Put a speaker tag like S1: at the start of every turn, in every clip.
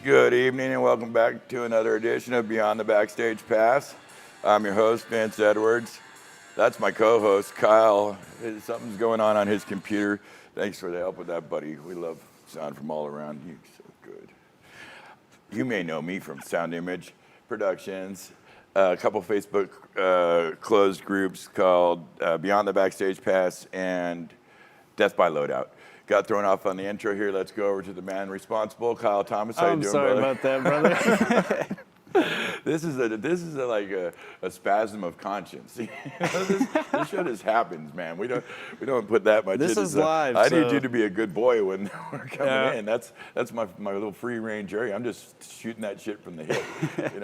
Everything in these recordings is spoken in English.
S1: Good evening and welcome back to another edition of Beyond the Backstage Pass. I'm your host, Vince Edwards. That's my co-host, Kyle. Something's going on his computer. Thanks for the help with that, buddy. We love sound from all around. You're so good. You may know me from Sound Image Productions, a couple Facebook closed groups called Beyond the Backstage Pass and Death by Loadout. Got thrown off on the intro here. Let's go over to the man responsible, Kyle Thomas. How you doing,
S2: brother?
S1: I'm
S2: sorry about that, brother.
S1: This is like a spasm of conscience. This show just happens, man. We don't put that much.
S2: This is live.
S1: I need you to be a good boy when we're coming in. That's my little free range area. I'm just shooting that shit from the hip.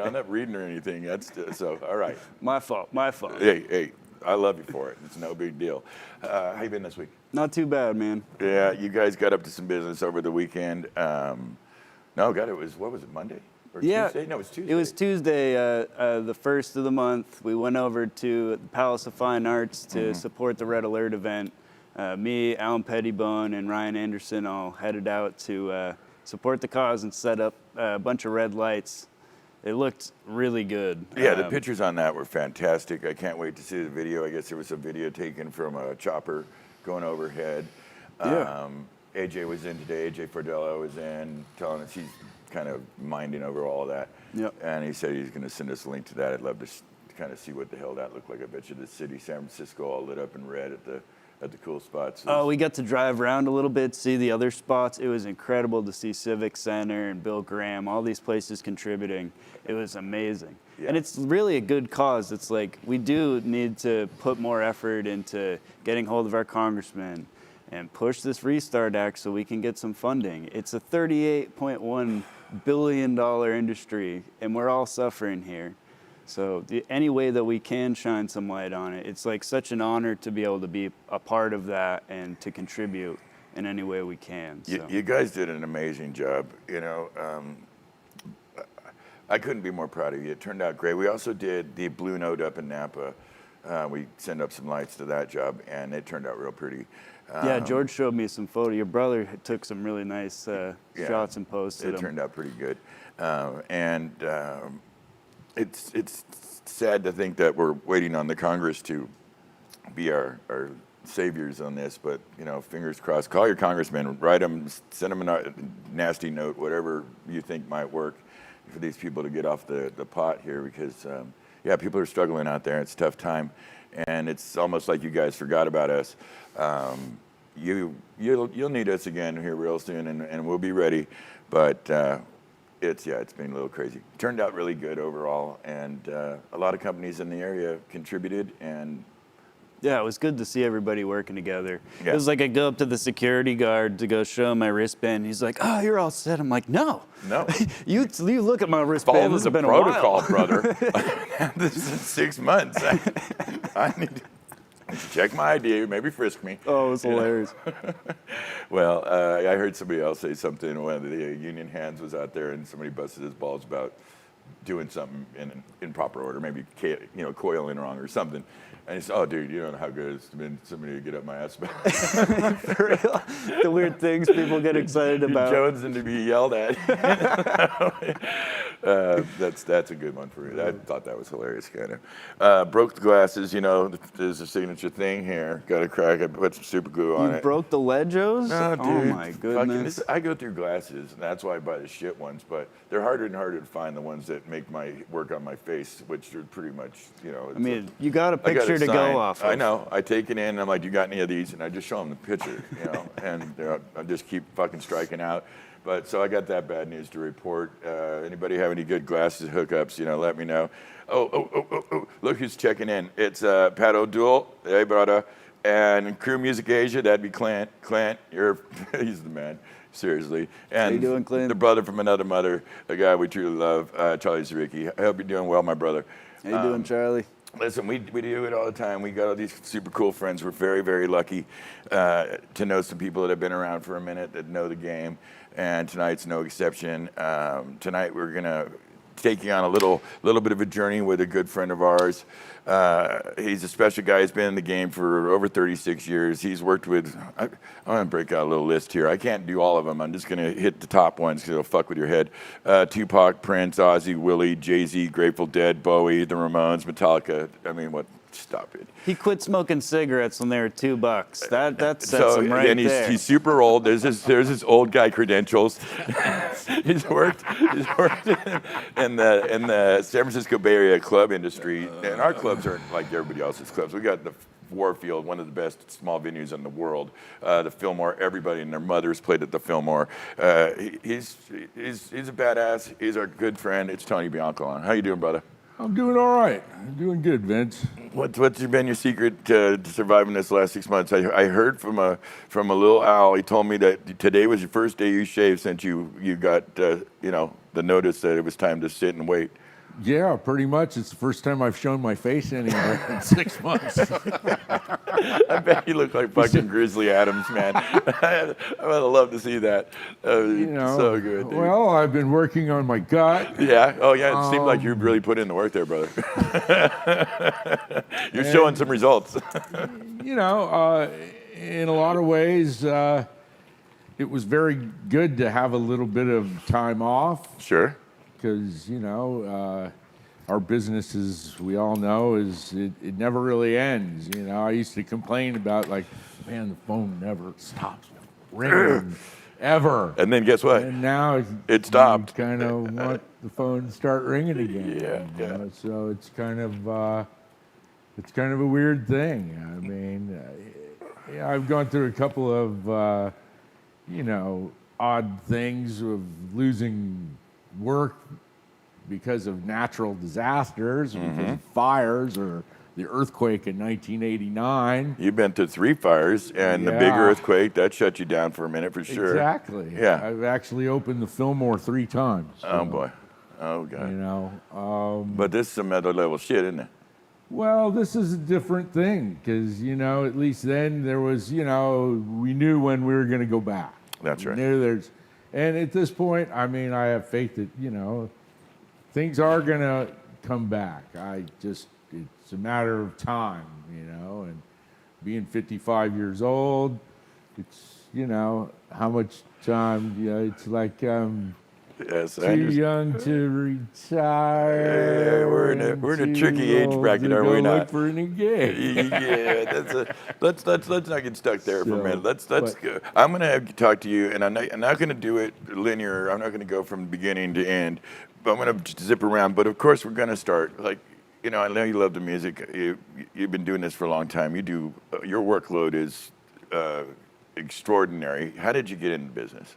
S1: I'm not reading or anything. So all right.
S2: My fault.
S1: Hey, I love you for it. It's no big deal. How you been this week?
S2: Not too bad, man.
S1: Yeah, you guys got up to some business over the weekend. What was it, Monday? Or Tuesday? No, it was Tuesday.
S2: It was Tuesday, the first of the month. We went over to the Palace of Fine Arts to support the Red Alert event. Me, Alan Pettibone, and Ryan Anderson all headed out to support the cause and set up a bunch of red lights. It looked really good.
S1: Yeah, the pictures on that were fantastic. I can't wait to see the video. I guess there was a video taken from a chopper going overhead.
S2: Yeah.
S1: AJ was in today. AJ Fordella was in, telling us he's kind of minding over all of that.
S2: Yep.
S1: And he said he's going to send us a link to that. I'd love to kind of see what the hell that looked like. I bet you the city, San Francisco, all lit up in red at the cool spots.
S2: We got to drive around a little bit, see the other spots. It was incredible to see Civic Center and Bill Graham, all these places contributing. It was amazing. Yeah. And it's really a good cause. It's like we do need to put more effort into getting hold of our congressmen and push this Restart Act so we can get some funding. It's a $38.1 billion industry, and we're all suffering here. So any way that we can shine some light on it, it's like such an honor to be able to be a part of that and to contribute in any way we can. So.
S1: You guys did an amazing job. I couldn't be more proud of you. It turned out great. We also did the Blue Note up in Napa. We sent up some lights to that job, and it turned out real pretty.
S2: Yeah, George showed me some photo. Your brother took some really nice shots and posted them.
S1: It turned out pretty good. It's sad to think that we're waiting on the Congress to be our saviors on this, but fingers crossed. Call your congressman, write them, send them a nasty note, whatever you think might work for these people to get off the pot here, because people are struggling out there. It's a tough time, and it's almost like you guys forgot about us. You'll need us again here real soon, and we'll be ready, but. It's been a little crazy. Turned out really good overall, and a lot of companies in the area contributed, and
S2: yeah, it was good to see everybody working together.
S1: Yeah.
S2: It was like I go up to the security guard to go show him my wristband. He's like, "Oh, you're all set." I'm like, "No, you look at my wristband.
S1: Follow
S2: This
S1: the
S2: has been
S1: protocol,
S2: a while.
S1: brother. This is 6 months. I need to check my ID, maybe frisk me."
S2: Oh, it was hilarious.
S1: Well, I heard somebody else say something. One of the union hands was out there, and somebody busted his balls about doing something in proper order, maybe coiling wrong or something. And he said, "Oh, dude, you don't know how good it's been somebody to get up my ass about."
S2: For real, the weird things people get excited about.
S1: Jones and to be yelled at. That's a good one for me. I thought that was hilarious, kind of. Broke the glasses. There's a signature thing here. Got a crack. I put some super glue on it.
S2: You broke the Legos?
S1: No, dude.
S2: Oh my goodness.
S1: I go through glasses, and that's why I buy the shit ones. But they're harder and harder to find, the ones that make my work on my face, which are pretty much,
S2: you got a picture to go off of.
S1: I know. I take it in, and I'm like, "You got any of these?" And I just show them the picture, and I just keep fucking striking out. But so I got that bad news to report. Anybody have any good glasses hookups? Let me know. Oh! Look who's checking in. It's Pat O'Doul. Hey, brother. And Crew Music Asia. That'd be Clint. Clint, he's the man. Seriously. And
S2: how you doing, Clint?
S1: The brother from another mother, a guy we truly love, Charlie Zaricki. I hope you're doing well, my brother.
S2: How you doing, Charlie?
S1: Listen, we do it all the time. We got all these super cool friends. We're very, very lucky to know some people that have been around for a minute, that know the game, and tonight's no exception. Tonight we're going to taking on a little bit of a journey with a good friend of ours. He's a special guy. He's been in the game for over 36 years. He's worked with, I'm going to break out a little list here. I can't do all of them. I'm just going to hit the top ones because it'll fuck with your head. Tupac, Prince, Ozzy, Willie, Jay-Z, Grateful Dead, Bowie, the Ramones, Metallica. I mean, what? Stop it.
S2: He quit smoking cigarettes when they were $2. That sets him right
S1: and
S2: there.
S1: He's super old. There's his old guy credentials. he's worked in the San Francisco Bay Area club industry, and our clubs aren't like everybody else's clubs. We got the Warfield, one of the best small venues in the world. The Fillmore, everybody and their mothers played at the Fillmore. He's a badass. He's our good friend. It's Tony Biancalana. How you doing, brother?
S3: I'm doing all right. I'm doing good, Vince.
S1: What's been your secret to surviving this last 6 months? I heard from a little owl. He told me that today was your first day you shaved since you got the notice that it was time to sit and wait.
S3: Yeah, pretty much. It's the first time I've shown my face anywhere in 6 months.
S1: I bet you look like fucking Grizzly Adams, man. I would love to see that. So good, dude.
S3: Well, I've been working on my gut.
S1: Yeah. Oh, yeah. It seemed like you really put in the work there, brother. You're showing some results.
S3: In a lot of ways, it was very good to have a little bit of time off.
S1: Sure.
S3: Because, our business, as we all know, it never really ends. I used to complain about, like, man, the phone never stops ringing, ever.
S1: And then guess what?
S3: And now
S1: it stopped.
S3: You kind of want the phone to start ringing again.
S1: Yeah.
S3: So it's kind of a weird thing. I mean, I've gone through a couple of, odd things of losing work because of natural disasters, because of fires or the earthquake in 1989.
S1: You've been to 3 fires and the big earthquake, that shut you down for a minute for sure.
S3: Exactly.
S1: Yeah.
S3: I've actually opened the Fillmore 3 times. So,
S1: Oh, boy. Oh, God. But this is some other level shit, isn't it?
S3: Well, this is a different thing because, at least then there was, we knew when we were going to go back.
S1: That's right.
S3: We knew and at this point, I mean, I have faith that, things are going to come back. It's a matter of time, and being 55 years old, it's, how much time, it's like
S1: Yes,
S3: too young to retire.
S1: Yeah, we're in a tricky age bracket, are we not?
S3: Look for a new gig.
S1: Yeah, let's not get stuck there for a minute. Let's go. I'm gonna have to talk to you, and I'm not gonna do it linear. I'm not gonna go from beginning to end, but I'm gonna zip around. But of course, we're gonna start I know you love the music. You've been doing this for a long time. Your workload is extraordinary. How did you get into business?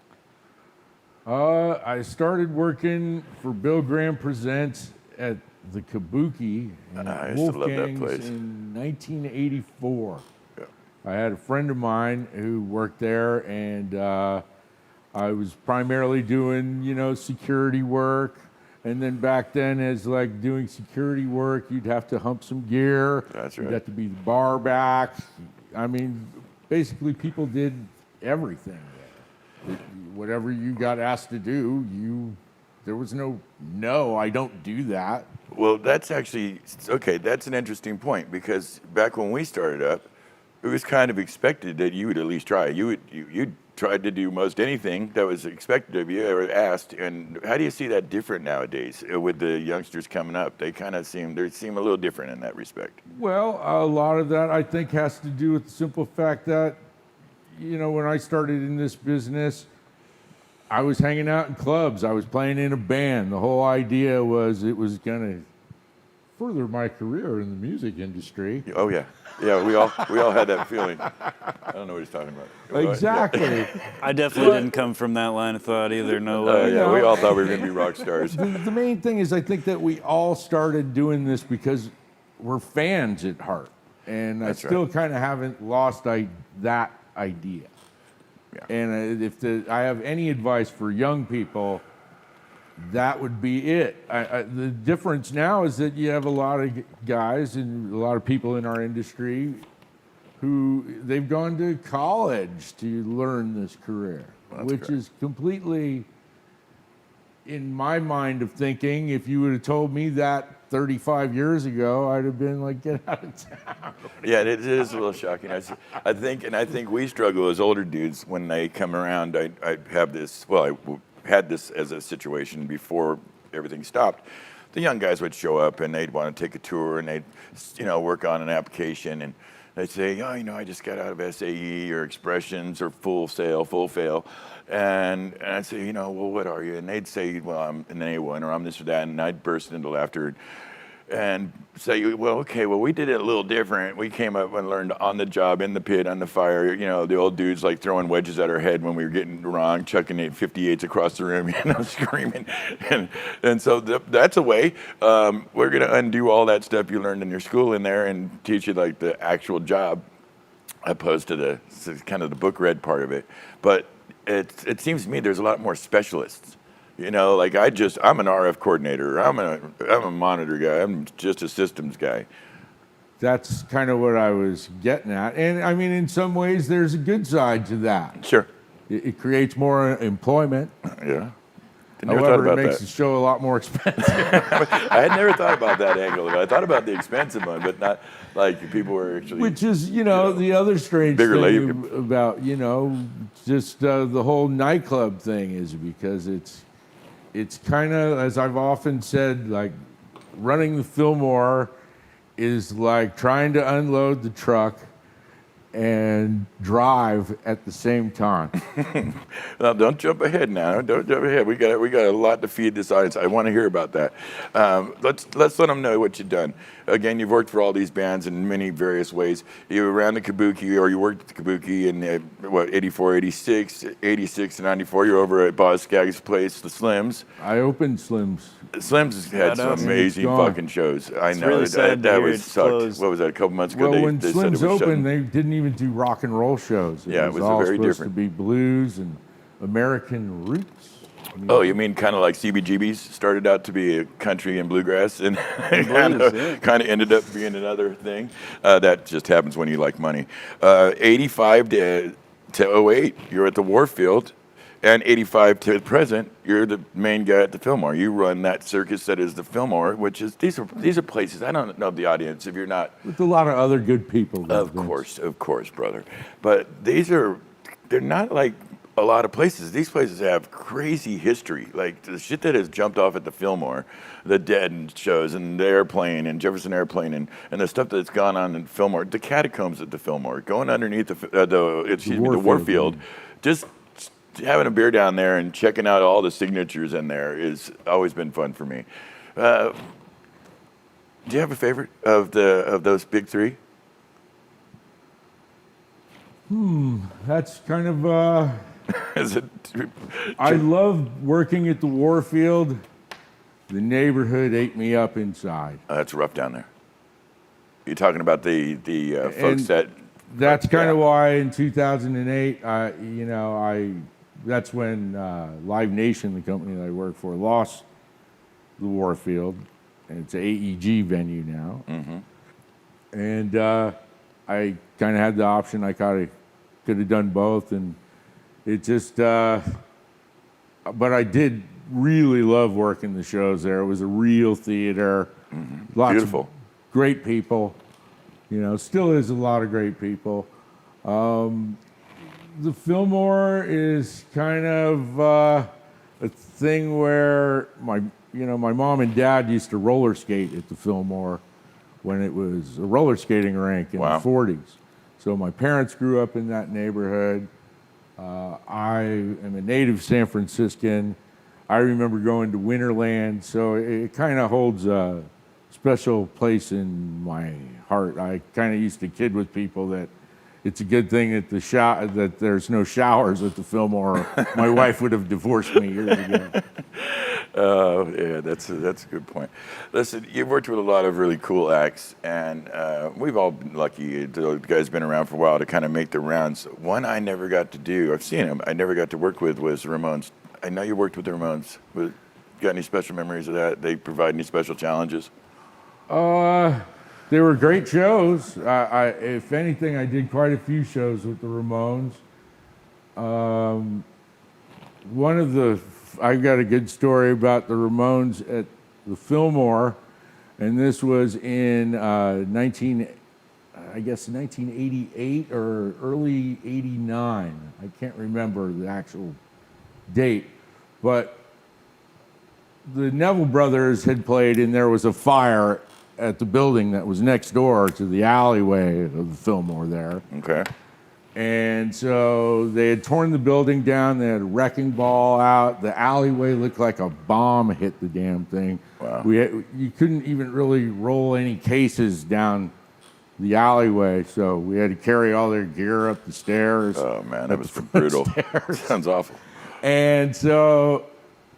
S3: I started working for Bill Graham Presents at the Kabuki in
S1: I used to love that
S3: Wolfgang's
S1: place.
S3: in 1984.
S1: Yeah.
S3: I had a friend of mine who worked there, and I was primarily doing, security work. And then back then, as like doing security work, you'd have to hump some gear.
S1: That's right.
S3: You'd have to be the bar back. I mean, basically, people did everything. Whatever you got asked to do, there was no, I don't do that.
S1: Well, that's actually, okay, that's an interesting point because back when we started up, it was kind of expected that you would at least try. You tried to do most anything that was expected of you or asked. And how do you see that different nowadays with the youngsters coming up? They kind of seem a little different in that respect.
S3: Well, a lot of that I think has to do with the simple fact that, when I started in this business, I was hanging out in clubs. I was playing in a band. The whole idea was it was going to further my career in the music industry.
S1: Oh yeah, we all had that feeling. I don't know what he's talking about.
S3: Exactly.
S2: I definitely didn't come from that line of thought either. No way.
S1: Yeah, we all thought we were going to be rock stars.
S3: The main thing is I think that we all started doing this because we're fans at heart. And
S1: That's
S3: I still
S1: right.
S3: kind of haven't lost that idea.
S1: Yeah.
S3: And if I have any advice for young people, that would be it. The difference now is that you have a lot of guys and a lot of people in our industry who they've gone to college to learn this career,
S1: That's
S3: which
S1: correct.
S3: is completely in my mind of thinking, if you would have told me that 35 years ago, I'd have been like, get out of town.
S1: Yeah, it is a little shocking. I think we struggle as older dudes when they come around. I have this. Well, had this as a situation before everything stopped. The young guys would show up and they'd want to take a tour and they'd, work on an application and they'd say, oh, I just got out of SAE or Expressions or Full Sail, Full Fail. And I'd say, well, what are you? And they'd say, well, I'm an A1 or I'm this or that. And I'd burst into laughter and say, well, okay, we did it a little different. We came up and learned on the job, in the pit, on the fire. The old dudes like throwing wedges at our head when we were getting wrong, chucking 58s across the room, screaming. And so that's a way. We're going to undo all that stuff you learned in your school in there and teach you like the actual job, opposed to the kind of the book read part of it. But it seems to me there's a lot more specialists. Like I'm an RF coordinator. I'm a monitor guy. I'm just a systems guy.
S3: That's kind of what I was getting at. And I mean, in some ways, there's a good side to that.
S1: Sure.
S3: It creates more employment.
S1: Yeah.
S3: However, it makes the show a lot more expensive.
S1: I had never thought about that angle. I thought about the expensive one, but not like people were actually.
S3: Which is, the other strange
S1: bigger
S3: thing about, just the whole nightclub thing is because it's kind of, as I've often said, like running the Fillmore is like trying to unload the truck and drive at the same time.
S1: Now, don't jump ahead now. Don't jump ahead. We got a lot to feed this audience. I want to hear about that. Let's let them know what you've done. Again, you've worked for all these bands in many various ways. You ran the Kabuki, or you worked at the Kabuki in 84, 86, 86 to 94. You're over at Boz Scaggs' place, the Slims.
S3: I opened Slims.
S1: Slims had some amazing fucking shows. I know
S2: really sad
S1: that
S2: to hear
S1: was
S2: it's
S1: sucked.
S2: closed.
S1: What was that? A couple months ago?
S3: Well, when
S1: they said it
S3: Slims
S1: was shutting.
S3: opened, they didn't even do rock and roll shows.
S1: Yeah, it was
S3: all
S1: very
S3: supposed
S1: different.
S3: to be blues and American roots.
S1: Oh, you mean kind of like CBGB's started out to be a country and bluegrass and kind of ended up being another thing? That just happens when you like money. 85 to 08, you're at the Warfield, and 85 to the present, you're the main guy at the Fillmore. You run that circus that is the Fillmore, which is these are places. I don't know the audience if you're not.
S3: With a lot of other good people.
S1: Of course, brother. But they're not like a lot of places. These places have crazy history. Like the shit that has jumped off at the Fillmore, the Dead shows and the Airplane and Jefferson Airplane and the stuff that's gone on in Fillmore, the catacombs at the Fillmore, going underneath the Warfield, just having a beer down there and checking out all the signatures in there is always been fun for me. Do you have a favorite of those big three?
S3: That's kind of.
S1: Is it?
S3: I loved working at the Warfield. The neighborhood ate me up inside.
S1: That's rough down there. You're talking about the folks that.
S3: That's kind of why in 2008, that's when Live Nation, the company that I work for, lost the Warfield, and it's an AEG venue now.
S1: Mm-hmm.
S3: And I kind of had the option. I could have done both, and it just. But I did really love working the shows there. It was a real theater.
S1: Mm-hmm.
S3: Lots
S1: Beautiful.
S3: of great people. Still is a lot of great people. The Fillmore is kind of a thing where my mom and dad used to roller skate at the Fillmore when it was a roller skating rink in the 40s. So my parents grew up in that neighborhood. I am a native San Franciscan. I remember going to Winterland, so it kind of holds a special place in my heart. I kind of used to kid with people that it's a good thing that that there's no showers at the Fillmore. My wife would have divorced me years ago.
S1: Yeah, that's a good point. Listen, you've worked with a lot of really cool acts, and we've all been lucky. The guy's been around for a while to kind of make the rounds. One I never got to do, I've seen him, I never got to work with was the Ramones. I know you worked with the Ramones. Got any special memories of that? They provide any special challenges?
S3: They were great shows. If anything, I did quite a few shows with the Ramones. One of the I've got a good story about the Ramones at the Fillmore, and this was in 1988 or early '89. I can't remember the actual date, but the Neville brothers had played, and there was a fire at the building that was next door to the alleyway of the Fillmore there.
S1: Okay.
S3: And so they had torn the building down. They had a wrecking ball out. The alleyway looked like a bomb hit the damn thing.
S1: Wow.
S3: You couldn't even really roll any cases down the alleyway, so we had to carry all their gear up the stairs.
S1: Oh man, that was brutal. Sounds awful.
S3: And so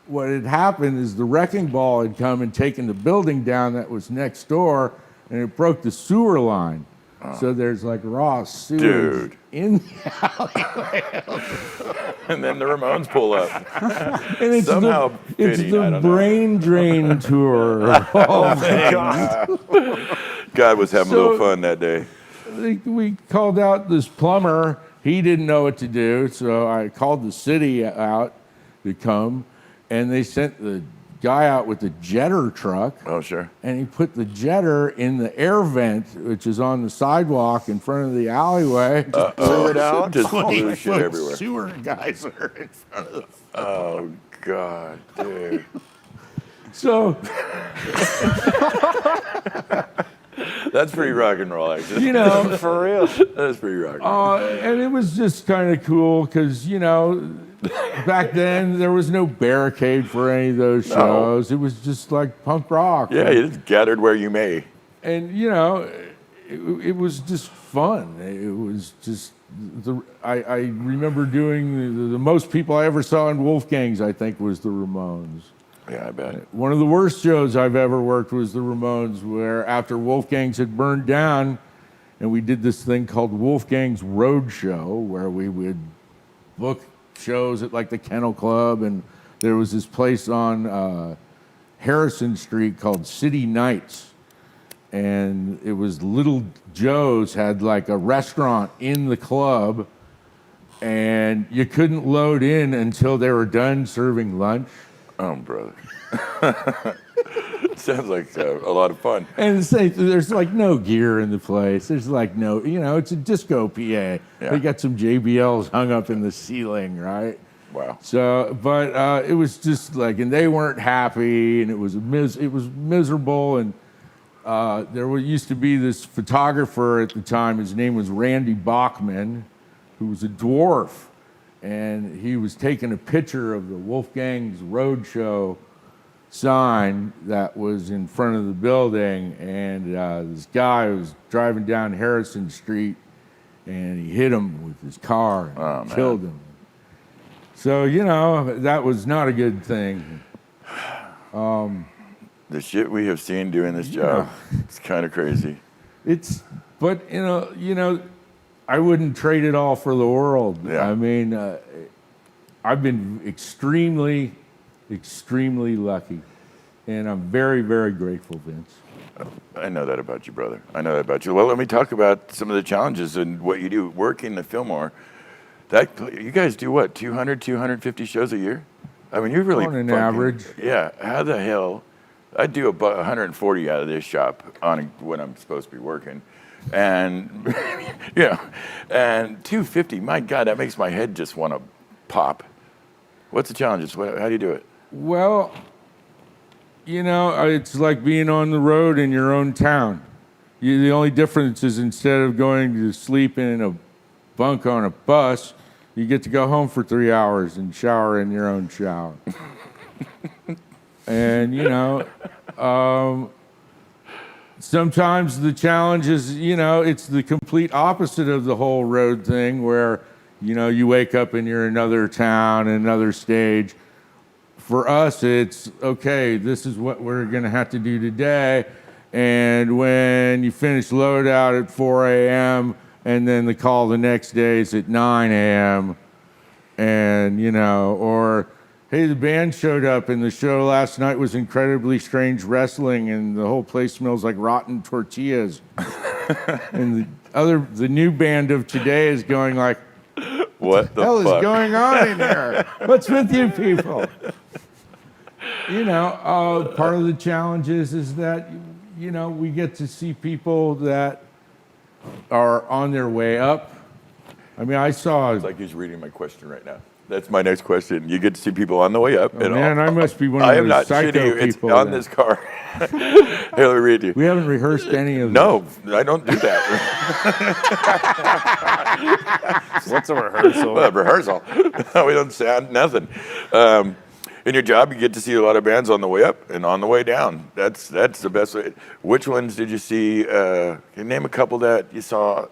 S3: what had happened is the wrecking ball had come and taken the building down that was next door, and it broke the sewer line. So there's like raw sewage in the alleyway.
S1: And then the Ramones pull up.
S3: And it's
S1: Somehow
S3: it's
S1: fitting, I
S3: the
S1: don't know.
S3: brain drain tour. Oh my
S2: God.
S1: God was having a little fun that day.
S3: We called out this plumber. He didn't know what to do, so I called the city out to come, and they sent the guy out with the jetter truck.
S1: Oh, sure.
S3: And he put the jetter in the air vent, which is on the sidewalk in front of the alleyway.
S1: Blew it out. Just blew shit
S3: 20-foot
S1: everywhere.
S3: Sewer guys are in front of the.
S1: Oh God, dude.
S3: So
S1: That's pretty rock and roll, actually.
S3: you know,
S2: For real.
S1: That's pretty rock and roll.
S3: and it was just kind of cool because back then there was no barricade for any of those shows. It was just like punk rock.
S1: Yeah, you just gathered where you may.
S3: And it was just fun. It was just I remember doing the most people I ever saw in Wolfgang's, I think, was the Ramones.
S1: Yeah, I bet.
S3: One of the worst shows I've ever worked was the Ramones, where after Wolfgang's had burned down, and we did this thing called Wolfgang's Road Show, where we would book shows at like the Kennel Club, and there was this place on Harrison Street called City Nights, and it was Little Joe's had like a restaurant in the club, and you couldn't load in until they were done serving lunch.
S1: Oh, brother. Sounds like a lot of fun.
S3: And there's like no gear in the place. There's like no, it's a disco PA.
S1: Yeah.
S3: They got some JBLs hung up in the ceiling, right?
S1: Wow.
S3: So, but it was just like, and they weren't happy, and it was miserable. And there used to be this photographer at the time. His name was Randy Bachman, who was a dwarf. And he was taking a picture of the Wolfgang's Roadshow sign that was in front of the building, and this guy was driving down Harrison Street, and he hit him with his car and killed him. So, that was not a good thing.
S1: The shit we have seen doing this job, it's kind of crazy.
S3: But I wouldn't trade it all for the world.
S1: Yeah.
S3: I mean, I've been extremely, extremely lucky, and I'm very, very grateful, Vince.
S1: I know that about you, brother. I know that about you. Well, let me talk about some of the challenges and what you do working the Fillmore. You guys do what, 200, 250 shows a year? I mean, you're really
S3: On an average.
S1: Yeah. How the hell? I do about 140 out of this shop when I'm supposed to be working. And, and 250, my God, that makes my head just want to pop. What's the challenges? How do you do it?
S3: Well, it's like being on the road in your own town. The only difference is instead of going to sleep in a bunk on a bus, you get to go home for 3 hours and shower in your own shower. And, sometimes the challenge is, it's the complete opposite of the whole road thing where, you wake up and you're in another town, another stage. For us, it's, okay, this is what we're going to have to do today. And when you finish loadout at 4 a.m., and then the call the next day is at 9 a.m., and, or, hey, the band showed up, and the show last night was incredibly strange wrestling, and the whole place smells like rotten tortillas. And the new band of today is going like,
S1: What the
S3: hell
S1: fuck?
S3: is going on in here? What's with you people? Part of the challenge is that, we get to see people that are on their way up. I mean, I saw.
S1: It's like he's reading my question right now. That's my next question. You get to see people on the way up.
S3: Oh, man, I must be one of
S1: I am
S3: those
S1: not shitting
S3: psycho
S1: you. It's
S3: people.
S1: on this car. Here, let me read you.
S3: We haven't rehearsed any of this.
S1: No, I don't do that.
S2: What's a rehearsal?
S1: Well, rehearsal. We don't sound nothing. In your job, you get to see a lot of bands on the way up and on the way down. That's the best way. Which ones did you see? Can you name a couple that you saw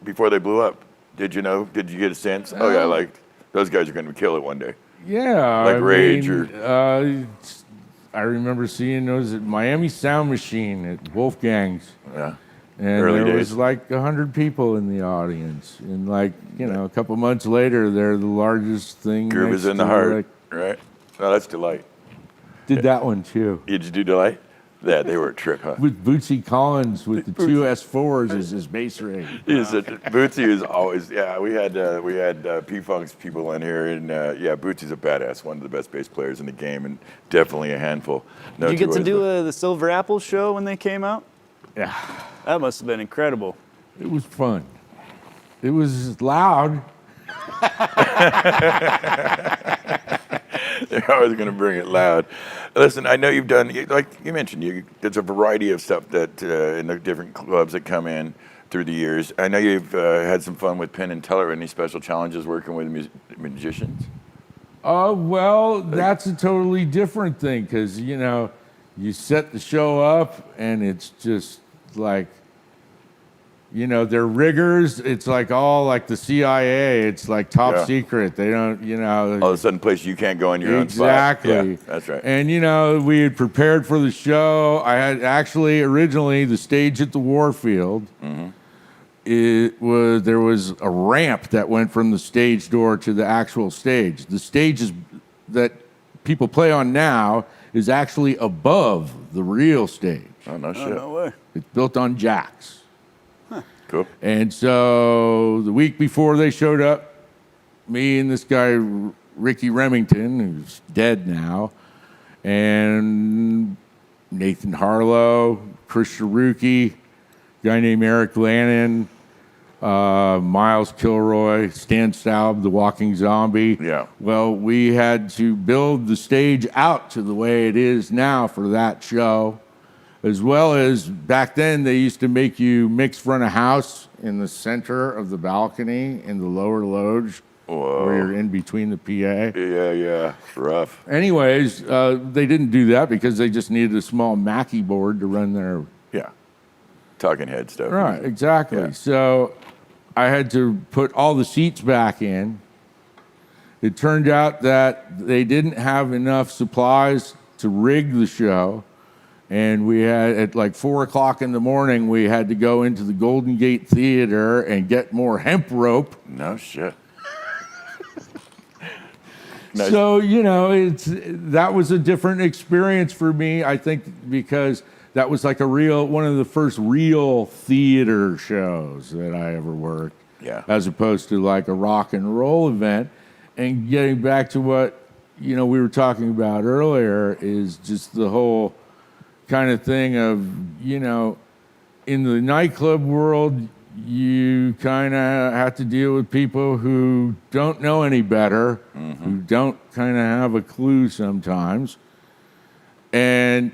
S1: before they blew up? Did you know? Did you get a sense? Oh yeah, like those guys are going to kill it one day.
S3: Yeah.
S1: Like Rage
S3: I remember seeing those at Miami Sound Machine at Wolfgang's.
S1: Yeah.
S3: And
S1: Early
S3: there
S1: days.
S3: was like 100 people in the audience. And a couple months later, they're the largest thing.
S1: Groove is
S3: next
S1: in the
S3: to,
S1: heart, right? No, that's Delight.
S3: Did that one too.
S1: Did you do Delight? Yeah, they were a trip, huh?
S3: With Bootsy Collins with the two S4s as his bass rig.
S1: Bootsy is always, we had P-Funk's people in here, and Bootsy's a badass, one of the best bass players in the game, and definitely a handful. No
S2: Did you get to
S1: two
S2: do
S1: ways,
S2: the Silver Apple show when they came out?
S3: Yeah.
S2: That must have been incredible.
S3: It was fun. It was loud.
S1: They're always going to bring it loud. Listen, I know you've done, like you mentioned, there's a variety of stuff that in the different clubs that come in through the years. I know you've had some fun with Penn and Teller. Any special challenges working with magicians?
S3: Well, that's a totally different thing because, you set the show up and it's just like, they're riggers. It's like all like the CIA. It's like top secret. They don't,
S1: All of a sudden, place you can't go in your own spot.
S3: Exactly.
S1: Yeah, that's right.
S3: And, we had prepared for the show. I had actually originally the stage at the Warfield. Mm-hmm. There was a ramp that went from the stage door to the actual stage. The stages that people play on now is actually above the real stage.
S1: Oh, no shit.
S2: No way.
S3: It's built on jacks.
S1: Cool.
S3: And so the week before they showed up, me and this guy, Ricky Remington, who's dead now, and Nathan Harlow, Chris Sharuki, a guy named Eric Lannon, Miles Kilroy, Stan Staub, the Walking Zombie.
S1: Yeah.
S3: Well, we had to build the stage out to the way it is now for that show. As well as back then, they used to make you mix front of house in the center of the balcony in the lower loge, where you're in between the PA.
S1: Yeah, it's rough.
S3: Anyways, they didn't do that because they just needed a small Mackie board to run their...
S1: Yeah, talking head stuff.
S3: Right, exactly.
S1: Yeah.
S3: So I had to put all the seats back in. It turned out that they didn't have enough supplies to rig the show. And we had, at like 4 o'clock in the morning, we had to go into the Golden Gate Theater and get more hemp rope.
S1: No shit. Nice.
S3: So, that was a different experience for me, I think, because that was like one of the first real theater shows that I ever worked.
S1: Yeah.
S3: As opposed to like a rock and roll event. And getting back to what, we were talking about earlier is just the whole kind of thing of, in the nightclub world, you kind of have to deal with people who don't know any better, who don't kind of have a clue sometimes. And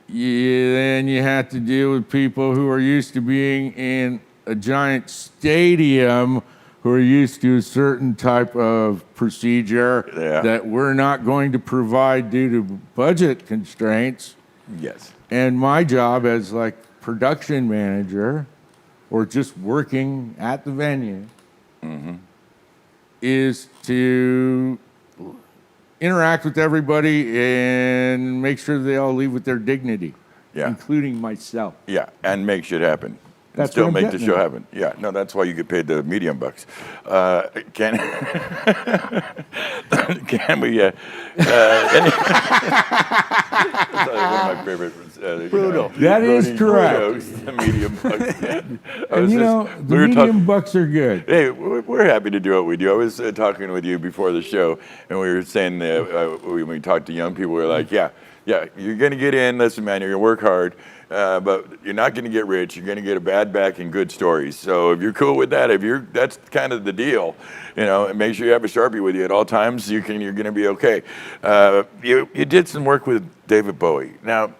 S3: then you have to deal with people who are used to being in a giant stadium, who are used to a certain type of procedure that we're not going to provide due to budget constraints.
S1: Yes.
S3: And my job as like production manager or just working at the venue is to interact with everybody and make sure they all leave with their dignity, including myself.
S1: Yeah, and make shit happen.
S3: That's
S1: still
S3: what I'm
S1: make the
S3: getting
S1: show
S3: at.
S1: happen. Yeah, no, that's why you get paid the medium bucks. Can can we? That's one of my favorite.
S2: Brutal.
S3: That is correct.
S1: Jokes, the medium bucks.
S3: And the medium bucks are good.
S1: Hey, we're happy to do what we do. I was talking with you before the show, and we were saying that when we talk to young people, we're like, yeah, you're going to get in. Listen, man, you're going to work hard, but you're not going to get rich. You're going to get a bad back and good stories. So if you're cool with that, that's kind of the deal, and make sure you have a Sharpie with you at all times. You're going to be okay. You did some work with David Bowie. Now,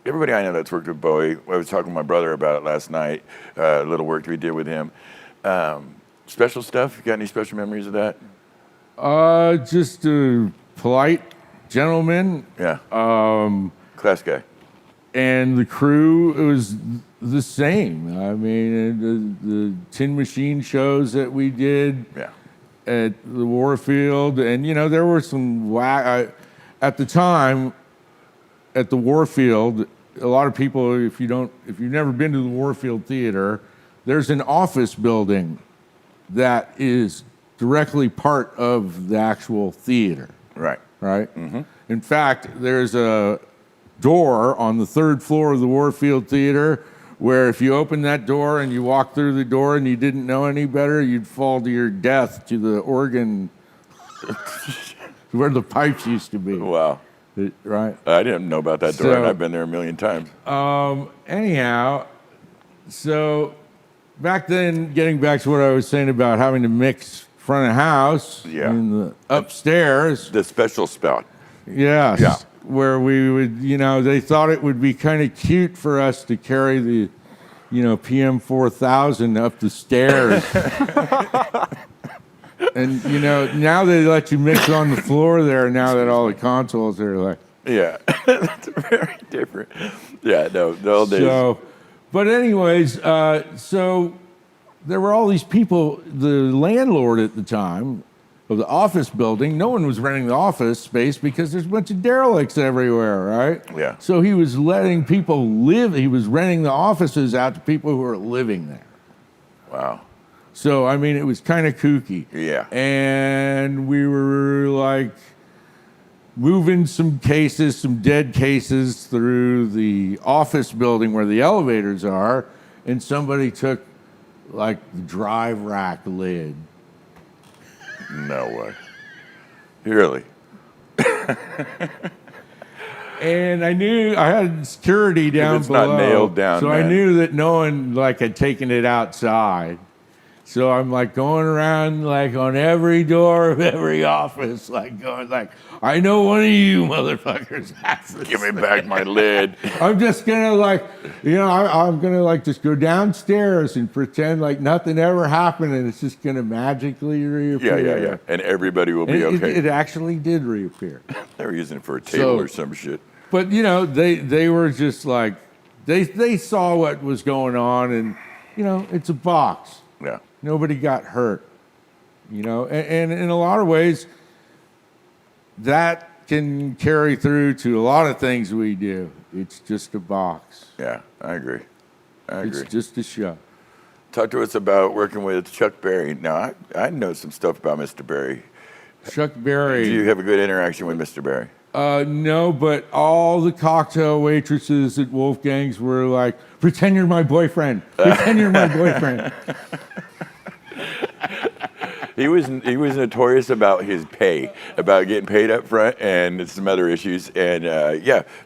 S1: everybody I know that's worked with Bowie, I was talking to my brother about it last night, a little work we did with him. Special stuff? You got any special memories of that?
S3: Just a polite gentleman.
S1: Yeah. Class guy.
S3: And the crew, it was the same. I mean, the Tin Machine shows that we did at the Warfield, and there were some at the time at the Warfield. A lot of people, if you've never been to the Warfield Theater, there's an office building that is directly part of the actual theater.
S1: Right.
S3: Right. Mm-hmm. In fact, there's a door on the third floor of the Warfield Theater where if you open that door and you walk through the door and you didn't know any better, you'd fall to your death to the organ where the pipes used to be.
S1: Wow.
S3: Right?
S1: I didn't know about that door, and I've been there a million times.
S3: Anyhow, so back then, getting back to what I was saying about having to mix front of house in the upstairs.
S1: The special spout.
S3: Yes.
S1: Yeah.
S3: Where we would, they thought it would be kind of cute for us to carry the, PM 4000 up the stairs. And, now they let you mix on the floor there now that all the consoles are like.
S1: Yeah. That's very different. Yeah, no, the old days.
S3: So, but anyways, so there were all these people, the landlord at the time of the office building, no one was renting the office space because there's a bunch of derelicts everywhere, right?
S1: Yeah.
S3: So he was letting people live, he was renting the offices out to people who were living there.
S1: Wow.
S3: So, I mean, it was kind of kooky.
S1: Yeah.
S3: And we were like moving some dead cases through the office building where the elevators are, and somebody took like the drive rack lid.
S1: No way. Really?
S3: And I knew I had security down
S1: it's
S3: below.
S1: not nailed down,
S3: so
S1: man.
S3: I knew that no one had taken it outside. So I'm going around on every door of every office, going I know one of you motherfuckers has this.
S1: Give me back my lid.
S3: I'm just gonna I'm gonna just go downstairs and pretend like nothing ever happened, and it's just gonna magically reappear.
S1: Yeah. And everybody will be
S3: And
S1: okay.
S3: it actually did reappear.
S1: They were using it for a table or some shit.
S3: But they were just they saw what was going on, and it's a box.
S1: Yeah.
S3: Nobody got hurt, and in a lot of ways, that can carry through to a lot of things we do. It's just a box.
S1: Yeah, I agree.
S3: It's just a show.
S1: Talk to us about working with Chuck Berry. Now, I know some stuff about Mr. Berry.
S3: Chuck Berry.
S1: Do you have a good interaction with Mr. Berry?
S3: No, but all the cocktail waitresses at Wolfgang's were like, pretend you're my boyfriend. Pretend you're my boyfriend.
S1: He was notorious about his pay, about getting paid up front, and some other issues. And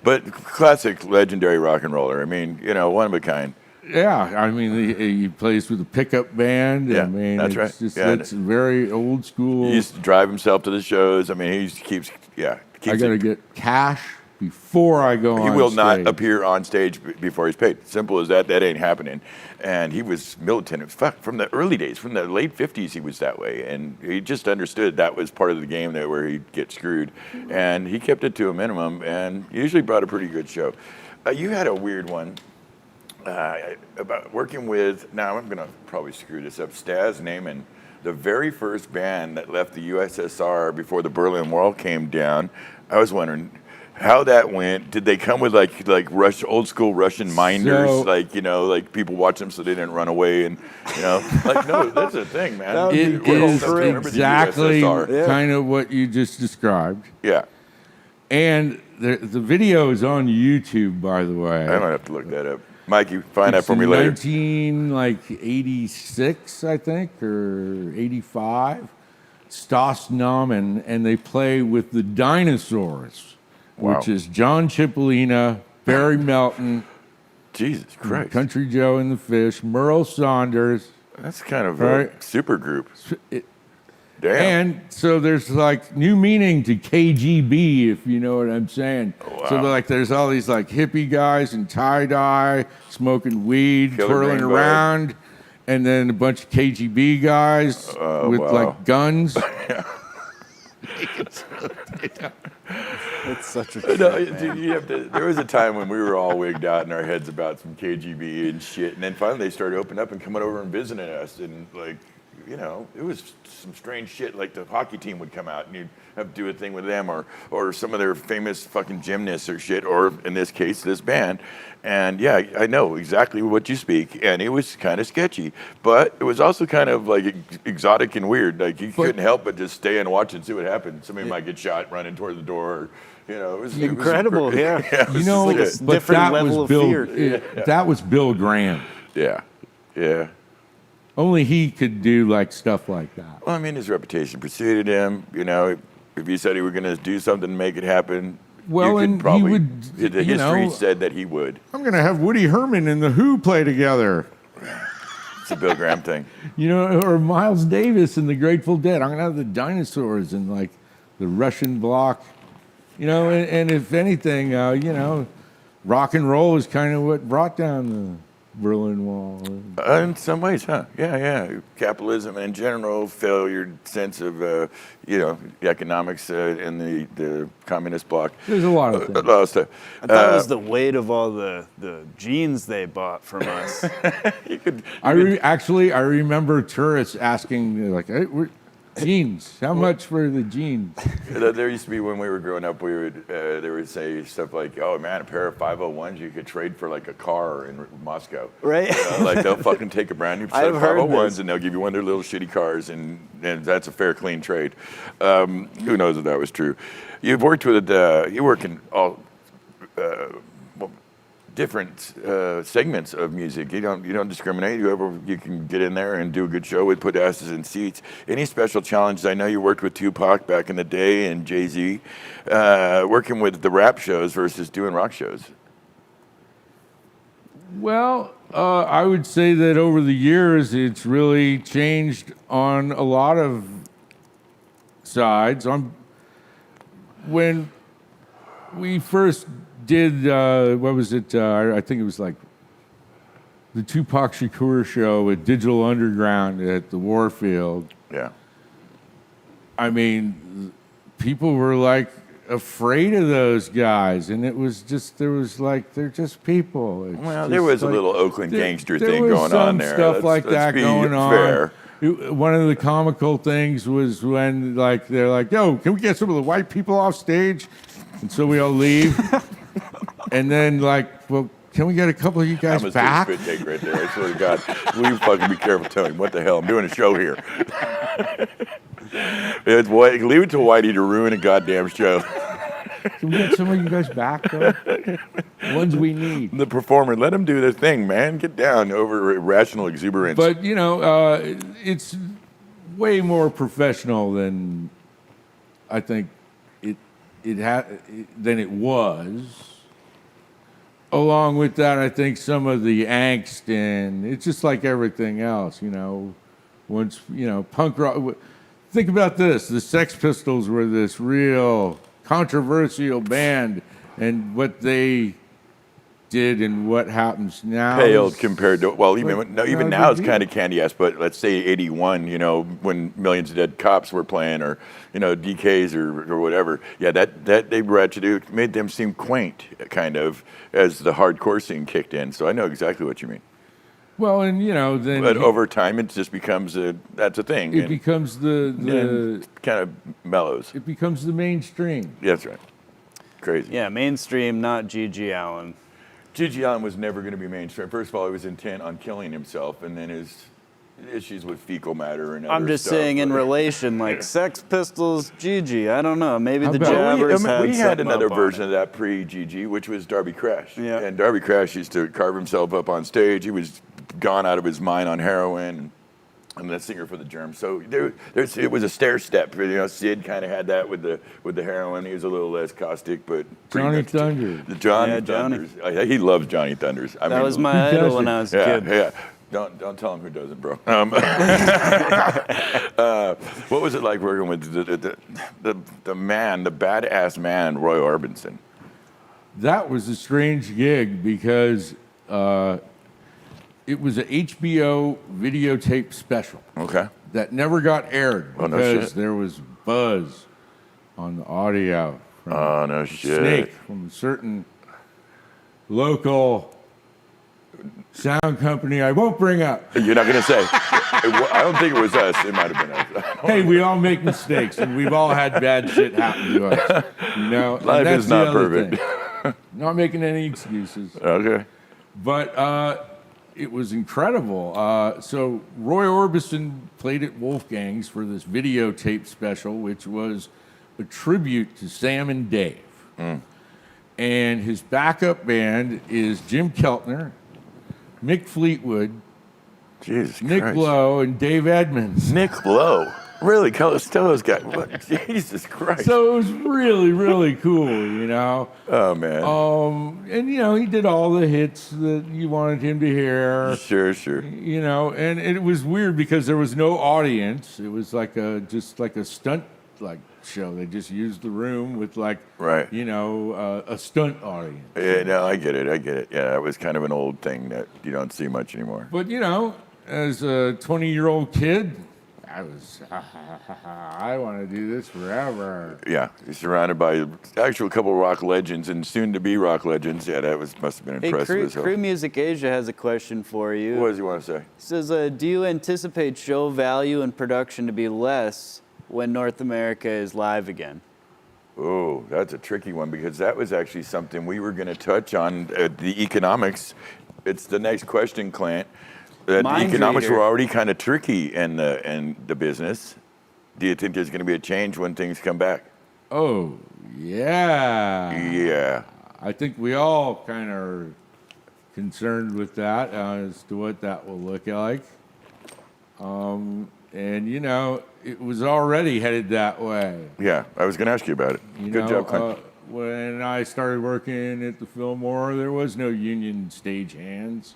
S1: but classic, legendary rock and roller. I mean, one of a kind.
S3: Yeah, I mean, he plays with a pickup band.
S1: Yeah,
S3: I mean,
S1: that's right.
S3: It's very old school.
S1: He used to drive himself to the shows. I mean, he keeps
S3: I got to get cash before I go on stage.
S1: He will not appear on stage before he's paid. Simple as that. That ain't happening. And he was militant. From the early days, from the late 50s, he was that way. And he just understood that was part of the game where he'd get screwed. And he kept it to a minimum and usually brought a pretty good show. You had a weird one about working with, now I'm going to probably screw this up, Stas Naiman, the very first band that left the USSR before the Berlin Wall came down. I was wondering, how that went. Did they come with like old school Russian minders,
S3: So-
S1: like like people watch them so they didn't run away, and like no, that's a thing, man.
S2: That would be
S3: It
S1: We're old
S3: is
S1: enough to remember the
S3: exactly
S1: USSR.
S3: kind of what you just described.
S1: Yeah,
S3: And the video is on YouTube, by the way.
S1: I might have to look that up. Mike, you find that
S3: It's
S1: for me
S3: in
S1: later.
S3: 1986, I think, or 85. Stas Namen, and they play with the Dinosaurs,
S1: Wow.
S3: which is John Cipollina, Barry Melton,
S1: Jesus Christ,
S3: Country Joe and the Fish, Merle Saunders.
S1: that's kind of
S3: Right.
S1: a super group.
S3: It-
S1: Damn.
S3: And so there's like new meaning to KGB, if you know what I'm saying.
S1: Wow.
S3: So there's all these like hippie guys in tie dye, smoking weed,
S1: Killer
S3: twirling
S1: Green Bag.
S3: around, and then a bunch of KGB guys with
S1: wow.
S3: like guns.
S2: It's such a
S1: No,
S2: trip, man.
S1: you have to, there was a time when we were all wigged out in our heads about some KGB and shit, and then finally they started opening up and coming over and visiting us, and like, it was some strange shit. Like the hockey team would come out and you'd have to do a thing with them, or some of their famous fucking gymnasts or shit, or in this case, this band. And yeah, I know exactly what you speak, and it was kind of sketchy, but it was also kind of like exotic and weird. Like you couldn't help but just stay and watch and see what happened. Somebody might get shot running toward the door. Or, it was
S2: Incredible, yeah.
S1: it was
S3: You know,
S1: just-
S3: but
S2: different
S3: that
S2: level
S3: was
S2: of
S3: Bill.
S2: fear.
S3: That was Bill Graham.
S1: yeah.
S3: Only he could do like stuff like that.
S1: Well, I mean, his reputation preceded him. If he said he were going to do something to make it happen,
S3: Well,
S1: you could
S3: and he
S1: probably,
S3: would,
S1: the
S3: you
S1: history
S3: know-
S1: said that he would.
S3: I'm gonna have Woody Herman and the Who play together.
S1: It's a Bill Graham thing.
S3: Or Miles Davis and the Grateful Dead. I'm gonna have the Dinosaurs and like the Russian bloc. And if anything, rock and roll is kind of what brought down the Berlin Wall.
S1: In some ways, huh? Yeah. Capitalism in general, failure sense of, the economics in the communist bloc.
S3: There's a lot of
S1: A
S3: things.
S1: lot of stuff.
S2: I thought it was the weight of all the jeans they bought from us.
S3: I remember tourists asking like, "Hey, jeans? How much for the jeans?"
S1: There used to be, when we were growing up, they would say stuff like, "Oh man, a pair of 501s you could trade for like a car in Moscow."
S2: Right?
S1: Like they'll fucking take a brand new set of
S2: I've heard
S1: 501s
S2: this.
S1: and they'll give you one of their little shitty cars, and that's a fair, clean trade. Who knows if that was true? You've worked with you work in all different segments of music. You don't discriminate. You can get in there and do a good show with, put asses in seats. Any special challenges? I know you worked with Tupac back in the day and Jay-Z. Working with the rap shows versus doing rock shows.
S3: Well, I would say that over the years, it's really changed on a lot of sides. When we first did, what was it? I think it was like the Tupac Shakur show at Digital Underground at the Warfield.
S1: Yeah.
S3: I mean, people were like afraid of those guys, and it was just they're just people. It's
S1: Well,
S3: just
S1: there was
S3: like-
S1: a little Oakland gangster
S3: there
S1: thing
S3: was
S1: going
S3: some
S1: on there.
S3: Stuff like that
S1: be
S3: going on.
S1: fair.
S3: One of the comical things was when they're like, "Yo, can we get some of the white people off stage?" And so we all leave, and then well, can we get a couple of you guys
S1: That was
S3: back?
S1: a spit take right there. I swear to God. Will you fucking be careful, Tony? What the hell? I'm doing a show here. Leave it to Whitey to ruin a goddamn show.
S3: Can we get some of you guys back, though? Ones we need.
S1: The performer, let them do their thing, man. Get down over irrational exuberance.
S3: But it's way more professional than I think than it was. Along with that, I think some of the angst, and it's just like everything else, Once punk rock. Think about this: the Sex Pistols were this real controversial band, and what they did and what happens now
S1: paled
S3: is-
S1: compared to, well, even
S3: not a
S1: now
S3: big
S1: it's kind of candy ass, but let's say 81, when Millions of Dead Cops were playing, or, DKs or whatever. Yeah, that they ratcheted, made them seem quaint, kind of, as the hardcore scene kicked in. So I know exactly what you mean.
S3: Well, and then
S1: But over time, it just becomes that's a thing.
S3: it
S1: and
S3: becomes the
S1: kind of mellows.
S3: it becomes the mainstream.
S1: That's right. Crazy.
S2: Yeah, mainstream, not G.G. Allen.
S1: G.G. Allen was never going to be mainstream. First of all, he was intent on killing himself, and then his issues with fecal matter and other
S2: I'm just
S1: stuff,
S2: saying in
S1: but-
S2: relation, like Sex Pistols, Gigi. I don't know. Maybe
S3: How
S2: the
S3: about-
S2: Jabbers
S1: we had
S2: something
S1: another
S2: up on
S1: version
S2: it.
S1: of that pre-GG, which was Darby Crash.
S2: Yeah.
S1: And Darby Crash used to carve himself up on stage. He was gone out of his mind on heroin. I'm the singer for the Germs. So it was a stair step. You know, Sid kind of had that with the heroin. He was a little less caustic, but pretty
S3: Johnny
S1: much-
S3: Thunders.
S1: The Johnny
S2: Yeah, Johnny.
S1: Thunders. He loves Johnny Thunders. I
S2: That
S1: mean,
S2: was my
S3: Who
S2: idol when
S3: doesn't?
S2: I was a
S1: yeah,
S2: kid.
S1: yeah. Don't tell him who doesn't, bro. What was it like working with the man, the badass man, Roy Orbison?
S3: That was a strange gig because it was an HBO videotape special
S1: Okay.
S3: that never got aired
S1: Oh, no
S3: because
S1: shit.
S3: there was buzz on the audio from
S1: Oh no shit.
S3: Snake from a certain local sound company I won't bring up.
S1: You're not gonna say. I don't think it was us. It might have been us.
S3: Hey, we all make mistakes and we've all had bad shit happen to us. You know, And
S1: Life
S3: that's
S1: is
S3: the
S1: not
S3: other
S1: perfect.
S3: thing. Not making any excuses.
S1: Okay.
S3: But it was incredible. So Roy Orbison played at Wolfgang's for this videotape special, which was a tribute to Sam and Dave. And his backup band is Jim Keltner, Mick Fleetwood,
S1: Jesus
S3: Nick
S1: Christ.
S3: Lowe, and Dave Edmonds.
S1: Nick Lowe. Really, Costello's got. What? Jesus Christ.
S3: So it was really, really cool, you know.
S1: Oh man.
S3: And you know, he did all the hits that you wanted him to hear.
S1: Sure.
S3: You know, and it was weird because there was no audience. It was like just like a stunt show. They just used the room with
S1: Right.
S3: you know, a stunt audience.
S1: Yeah, no, I get it. Yeah, that was kind of an old thing that you don't see much anymore.
S3: But you know, as a 20-year-old kid, I was I want to do this forever.
S1: Yeah, you're surrounded by actual couple rock legends and soon-to-be rock legends. Yeah, that must have been
S2: Hey,
S1: impressive as hell.
S2: Crew Music Asia has a question for you.
S1: What does he want to say?
S2: It says, do you anticipate show value and production to be less when North America is live again?
S1: Oh, that's a tricky one because that was actually something we were going to touch on, the economics. It's the next question, Clint. The
S2: Mind
S1: economics
S2: reader.
S1: were already kind of tricky in the business. Do you think there's going to be a change when things come back?
S3: Oh, yeah.
S1: Yeah.
S3: I think we all kind of are concerned with that as to what that will look like. And, you know, it was already headed that way.
S1: Yeah, I was going to ask you about it.
S3: You
S1: Good
S3: know,
S1: job, Clint.
S3: When I started working at the Fillmore, there was no union stagehands.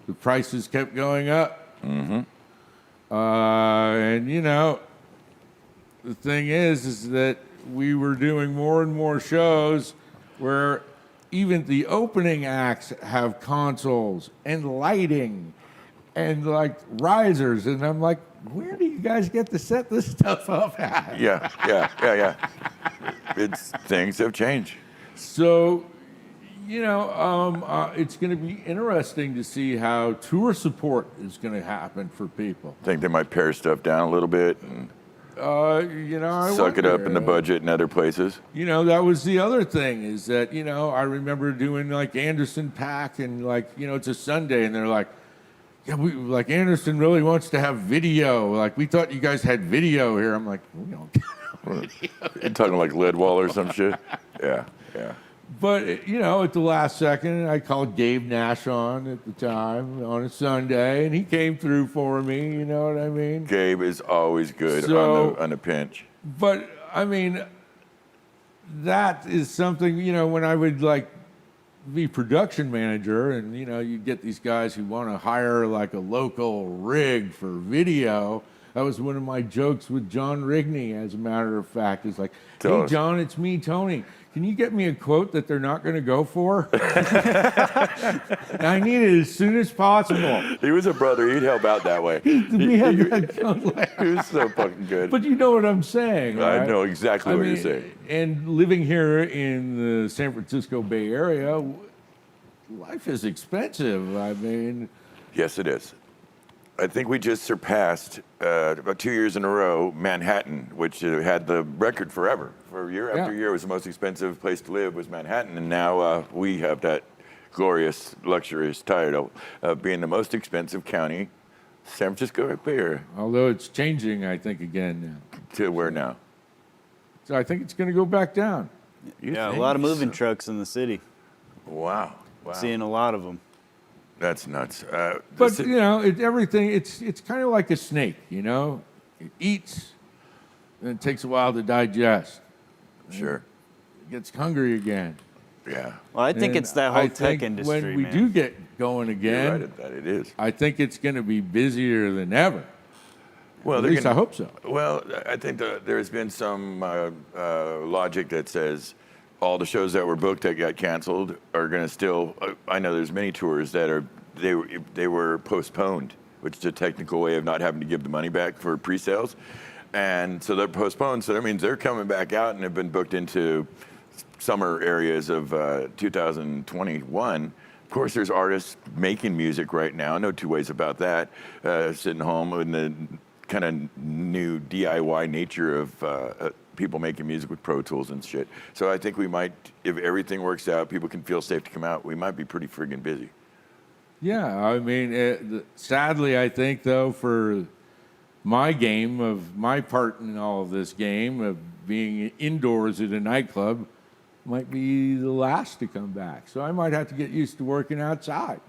S3: The prices kept going up.
S1: Mm-hmm.
S3: And, you know, the thing is that we were doing more and more shows where even the opening acts have consoles and lighting and like risers. And I'm like, where do you guys get to set this stuff up at?
S1: Yeah. Things have changed.
S3: So, you know, it's going to be interesting to see how tour support is going to happen for people.
S1: Think they might pare stuff down a little bit and
S3: You know, I
S1: suck it up in the
S3: wonder.
S1: budget in other places.
S3: You know, that was the other thing is that, you know, I remember doing like Anderson Paak and like, you know, it's a Sunday and they're like, yeah, we like Anderson really wants to have video. Like we thought you guys had video here. I'm like, we don't.
S1: You're talking like Leadwall or some shit? Yeah.
S3: But, you know, at the last second, I called Dave Nash on at the time on a Sunday, and he came through for me, you know what I mean?
S1: Gabe is always good
S3: So-
S1: on the pinch.
S3: But, I mean, that is something, you know, when I would, like, be production manager, and, you know, you get these guys who want to hire, like, a local rig for video. That was one of my jokes with John Rigney, as a matter of fact. It's like,
S1: Tell
S3: hey,
S1: us.
S3: John, it's me, Tony. Can you get me a quote that they're not going to go for? I need it as soon as possible.
S1: He was a brother. He'd help out that way.
S3: We had that joke.
S1: He was so fucking good.
S3: But you know what I'm saying,
S1: I
S3: right?
S1: know exactly what you're saying.
S3: And living here in the San Francisco Bay Area, life is expensive. I mean,
S1: Yes, it is. I think we just surpassed about 2 years in a row Manhattan, which had the record forever. For year after year, it was the most expensive place to live was Manhattan, and now we have that glorious, luxurious title of being the most expensive county. San Francisco right there.
S3: Although it's changing, I think, again now.
S1: To where now?
S3: So I think it's going to go back down.
S1: You
S2: Yeah, a
S1: think
S2: lot of moving
S1: so?
S2: trucks in the city.
S1: Wow.
S2: Seeing a lot of them.
S1: That's nuts.
S3: But everything. It's kind of like a snake. It eats, and it takes a while to digest.
S1: Sure.
S3: It gets hungry again.
S1: Yeah.
S2: Well, I think
S3: And
S2: it's that whole
S3: I
S2: tech
S3: think
S2: industry,
S3: when we
S2: man.
S3: do get going again,
S1: You're right at that. It is.
S3: I think it's going to be busier than ever.
S1: Well,
S3: At
S1: they're
S3: least I
S1: gonna-
S3: hope so.
S1: Well, I think there's been some logic that says all the shows that were booked that got canceled are going to still. I know there's many tours that are they were postponed, which is a technical way of not having to give the money back for pre-sales, and so they're postponed. So that means they're coming back out and have been booked into summer areas of 2021. Of course, there's artists making music right now. No two ways about that. Sitting home in the kind of new DIY nature of people making music with Pro Tools and shit. So I think we might, if everything works out, people can feel safe to come out, we might be pretty friggin' busy.
S3: Yeah, I mean, sadly, I think though for my part in all of this game of being indoors at a nightclub, might be the last to come back. So I might have to get used to working outside.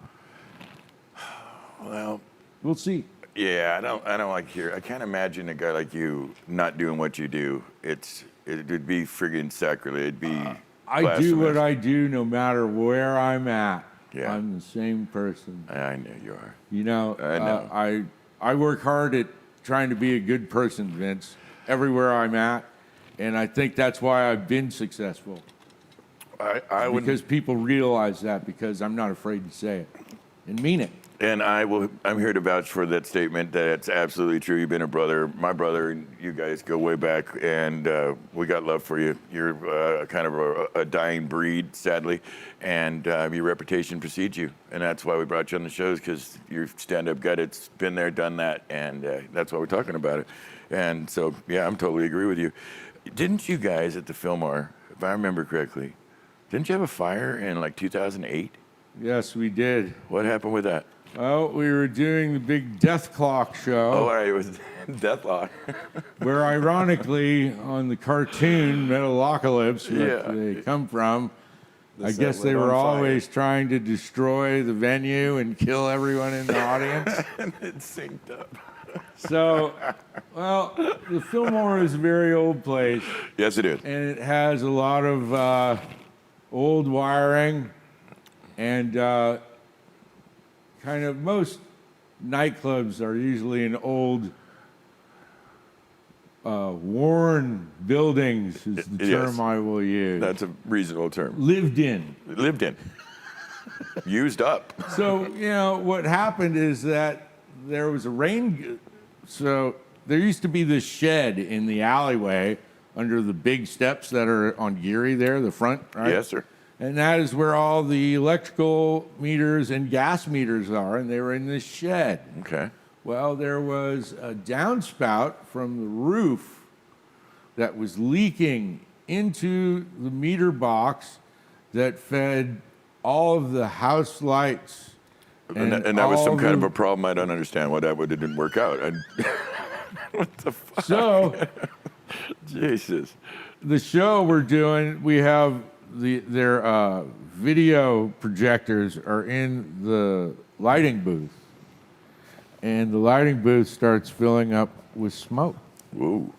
S1: Well,
S3: We'll see.
S1: yeah, I don't like here. I can't imagine a guy like you not doing what you do. It'd be friggin' sacrilege. It'd be
S3: I do what I do no matter where I'm at.
S1: Yeah.
S3: I'm the same person.
S1: I know you are.
S3: I
S1: know.
S3: I work hard at trying to be a good person, Vince, everywhere I'm at. And I think that's why I've been successful.
S1: I would,
S3: Because people realize that because I'm not afraid to say it and mean it.
S1: and I'm here to vouch for that statement. That it's absolutely true. You've been a brother, my brother, and you guys go way back, and we got love for you. You're kind of a dying breed, sadly, and your reputation precedes you, and that's why we brought you on the shows because you're stand-up guy that's been there, done that, and that's why we're talking about it. And so, yeah, I'm totally agree with you. Didn't you guys at the Fillmore, if I remember correctly, didn't you have a fire in like 2008?
S3: Yes, we did.
S1: What happened with that?
S3: Well, we were doing the big Death Clock show.
S1: Oh, all right, it was Deathlock.
S3: Where ironically on the cartoon Metalocalypse, where
S1: Yeah.
S3: they come from, I
S2: set
S3: guess they
S2: lit
S3: were
S2: on fire.
S3: always trying to destroy the venue and kill everyone in the audience.
S1: And it synced up.
S3: So, well, the Fillmore is a very old place,
S1: Yes, it is.
S3: and it has a lot of old wiring, and kind of most nightclubs are usually in old, worn buildings, is the
S1: Yes.
S3: term I will use.
S1: That's a reasonable term.
S3: Lived in.
S1: Lived in. Used up.
S3: So, what happened is that there was a rain. So, there used to be this shed in the alleyway under the big steps that are on Geary there, the front, right?
S1: Yes, sir.
S3: And that is where all the electrical meters and gas meters are, and they were in this shed.
S1: Okay.
S3: Well, there was a downspout from the roof that was leaking into the meter box that fed all of the house lights.
S1: And that was
S3: all
S1: some kind of
S3: the-
S1: a problem. I don't understand why it didn't work out. What the fuck?
S3: So
S1: Jesus.
S3: the show we're doing, we have their video projectors are in the lighting booth, and the lighting booth starts filling up with smoke
S1: Whoa.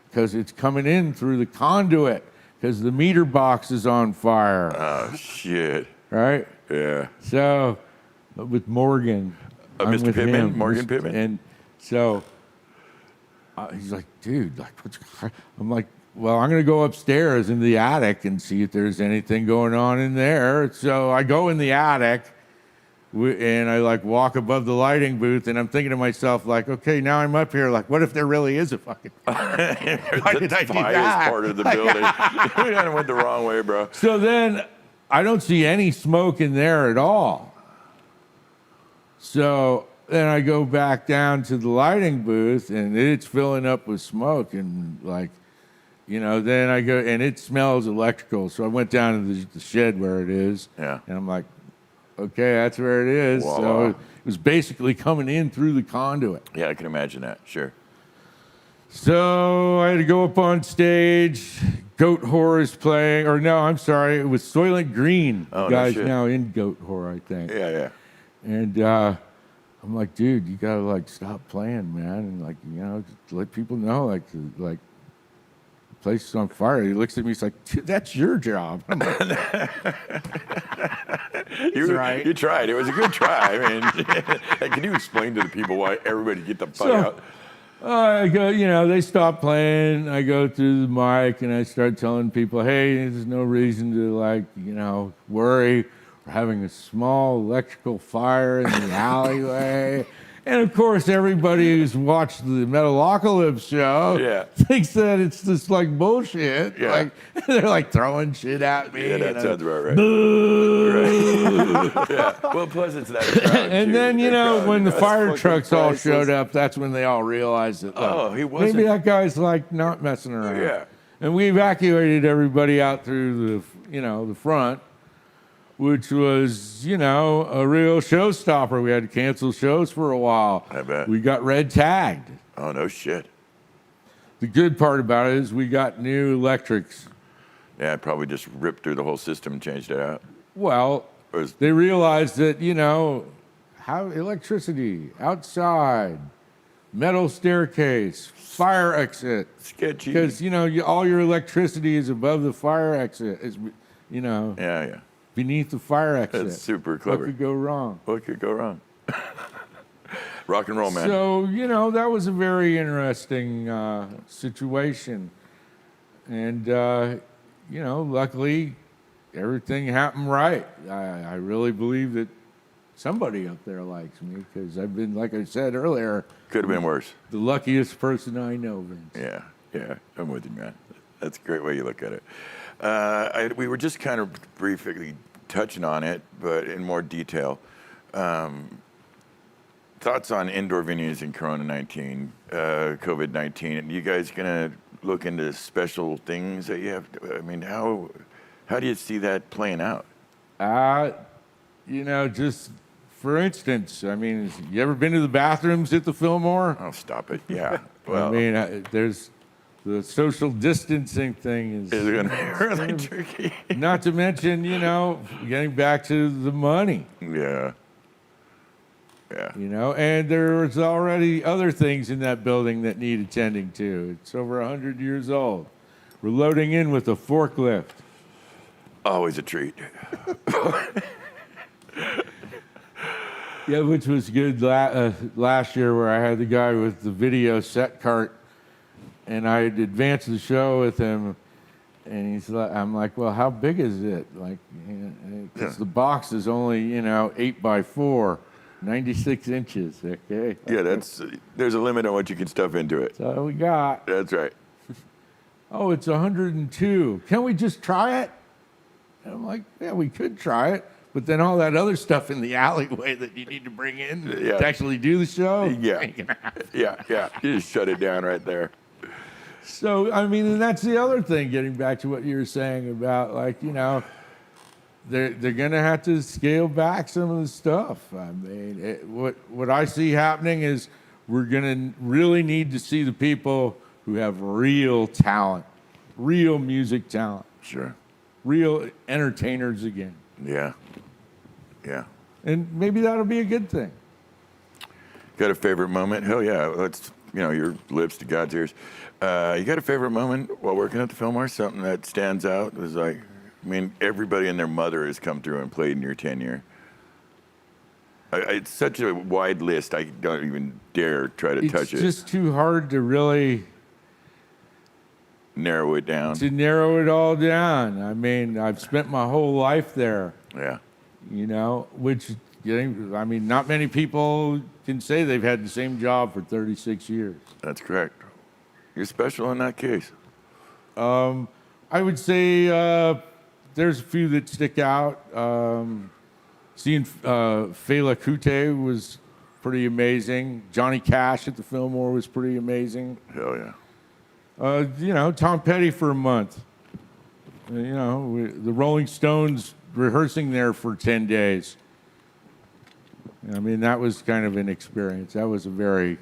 S3: because it's coming in through the conduit because the meter box is on fire,
S1: Oh, shit.
S3: right?
S1: Yeah.
S3: So with Morgan, I'm
S1: Mr.
S3: with
S1: Pittman?
S3: him,
S1: Morgan Pittman?
S3: and so he's like, dude, like, I'm like, well, I'm going to go upstairs in the attic and see if there's anything going on in there. So I go in the attic and I like walk above the lighting booth and I'm thinking to myself, like, okay, now I'm up here. Like, what if there really is a fucking fire? Why did I do
S1: Fire
S3: that?
S1: is part of the building. We kind of went the wrong way, bro.
S3: So then I don't see any smoke in there at all. So then I go back down to the lighting booth, and it's filling up with smoke, and like, then I go, and it smells electrical. So I went down to the shed where it is,
S1: Yeah.
S3: and I'm like, okay, that's where it is.
S1: Voila.
S3: So it was basically coming in through the conduit.
S1: Yeah, I can imagine that. Sure.
S3: So I had to go up on stage. Goat Whore is playing, or no, I'm sorry, it was Soylent Green.
S1: Oh, no
S3: guys
S1: shit.
S3: now in Goat Whore, I think.
S1: Yeah, yeah.
S3: And I'm like, dude, you gotta like stop playing, man, and like just let people know, like the place is on fire. He looks at me, he's like, dude, that's your job. I'm like,
S1: You tried. It was a good try. I mean, can you explain to the people why everybody get the fuck out?
S3: I go, they stop playing. I go through the mic and I start telling people, hey, there's no reason to worry. We're having a small electrical fire in the alleyway. And of course, everybody who's watched the Metalocalypse show thinks that it's just like bullshit.
S1: Yeah.
S3: Like they're like throwing shit at me.
S1: Yeah, that sounds about right.
S3: Boo!
S1: Right. Yeah. Well, plus it's that crowd,
S3: And
S1: too.
S3: then,
S1: That crowd,
S3: when the
S1: that's
S3: fire
S1: fucking
S3: trucks all
S1: priceless.
S3: showed up, that's when they all realized that,
S1: Oh, he wasn't.
S3: maybe that guy's like not messing around.
S1: Yeah.
S3: And we evacuated everybody out through the front, which was, a real showstopper. We had to cancel shows for a while.
S1: I bet.
S3: We got red tagged.
S1: Oh, no shit.
S3: The good part about it is we got new electrics.
S1: Yeah, I probably just ripped through the whole system and changed it out.
S3: Well,
S1: Or is-
S3: they realized that, how electricity outside, metal staircase, fire exit.
S1: Sketchy.
S3: Because, all your electricity is above the fire exit.
S1: Yeah, yeah.
S3: Beneath the fire exit.
S1: That's super
S3: What
S1: clever.
S3: could go wrong?
S1: What could go wrong? Rock and roll, man.
S3: So, that was a very interesting situation. And, luckily, everything happened right. I really believe that somebody up there likes me because I've been, like I said earlier,
S1: Could have been worse.
S3: the luckiest person I know, Vince.
S1: Yeah. I'm with you, man. That's a great way you look at it. We were just kind of briefly touching on it, but in more detail. Thoughts on indoor venues in COVID-19? Are you guys gonna look into special things that you have? How do you see that playing out?
S3: Just for instance, you ever been to the bathrooms at the Fillmore?
S1: Oh, stop it! Yeah. Well,
S3: There's the social distancing thing
S1: is it gonna be really tricky?
S3: not to mention, getting back to the money.
S1: Yeah.
S3: And there's already other things in that building that need attending to. It's over 100 years old. We're loading in with a forklift.
S1: Always a treat.
S3: Yeah, which was good last year where I had the guy with the video set cart and I had advanced the show with him and I'm like, well, how big is it? Like, because the box is only, 8x4. 96 inches, okay?
S1: Yeah, there's a limit on what you can stuff into it.
S3: That's all we got.
S1: That's right.
S3: Oh, it's 102. Can we just try it? And I'm like, yeah, we could try it. But then all that other stuff in the alleyway that you need to bring in to actually do the show?
S1: Yeah. Yeah. You just shut it down right there.
S3: So, and that's the other thing, getting back to what you were saying about, they're going to have to scale back some of the stuff. What I see happening is we're going to really need to see the people who have real talent, real music talent.
S1: Sure.
S3: Real entertainers again.
S1: Yeah.
S3: And maybe that'll be a good thing.
S1: Got a favorite moment? Hell yeah. Let's, your lips to God's ears. You got a favorite moment while working at the Fillmore? Something that stands out? It was like, everybody and their mother has come through and played in your tenure. It's such a wide list, I don't even dare try to touch it.
S3: It's just too hard to really
S1: narrow it down.
S3: To narrow it all down. I've spent my whole life there.
S1: Yeah.
S3: Which, not many people can say they've had the same job for 36 years.
S1: That's correct. You're special in that case.
S3: I would say there's a few that stick out. Seeing Fela Kuti was pretty amazing. Johnny Cash at the Fillmore was pretty amazing.
S1: Hell yeah.
S3: Tom Petty for a month. The Rolling Stones rehearsing there for 10 days. I mean, that was kind of an experience. That was a very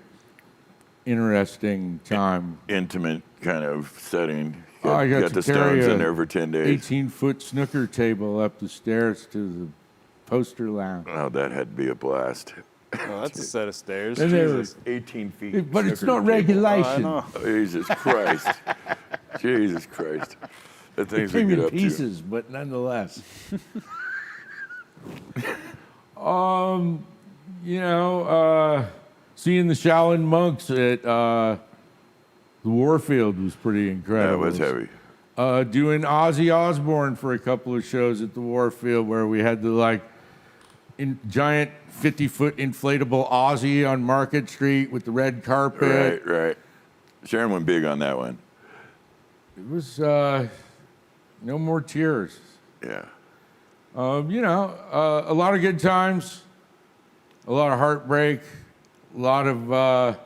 S3: interesting time.
S1: Intimate kind of setting.
S3: I got to
S1: the
S3: carry
S1: Stones
S3: a
S1: in there for 10 days.
S3: 18-foot snooker table up the stairs to the poster lounge.
S1: Oh, that had to be a blast.
S2: Oh, that's a set of stairs.
S3: And there
S2: Jesus.
S1: 18 feet.
S3: But it's
S1: snooker
S3: not
S1: table.
S3: regulation.
S2: Oh, I know.
S1: Oh, Jesus Christ. Jesus Christ. The
S3: It
S1: things we
S3: came
S1: get
S3: in
S1: up
S3: pieces, but nonetheless. Seeing the Shaolin monks at the Warfield was pretty
S1: to.
S3: incredible.
S1: That was heavy.
S3: Doing Ozzy Osbourne for a couple of shows at the Warfield where we had the giant 50-foot inflatable Ozzy on Market Street with the red carpet.
S1: Right. Sharon went big on that one.
S3: It was no more tears.
S1: Yeah.
S3: A lot of good times, a lot of heartbreak, a lot of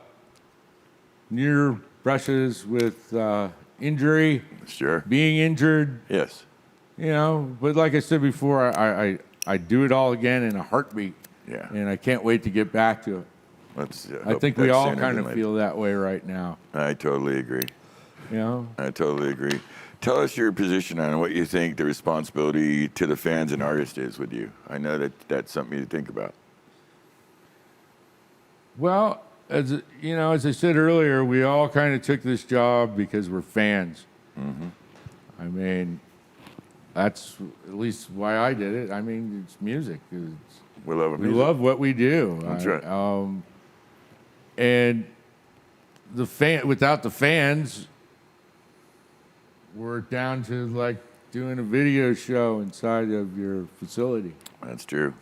S3: near brushes with injury,
S1: Sure.
S3: being injured.
S1: Yes.
S3: But like I said before, I do it all again in a heartbeat.
S1: Yeah.
S3: And I can't wait to get back to it. I think we all kind of feel that way right now.
S1: I totally agree. I totally agree. Tell us your position on what you think the responsibility to the fans and artists is with you. I know that that's something you think about.
S3: Well, as I said earlier, we all kind of took this job because we're fans.
S1: Mm-hmm.
S3: I mean, that's at least why I did it. I mean, it's music.
S1: We love it.
S3: We love what we do.
S1: That's right.
S3: And without the fans, we're down to doing a video show inside of your facility.
S1: That's true.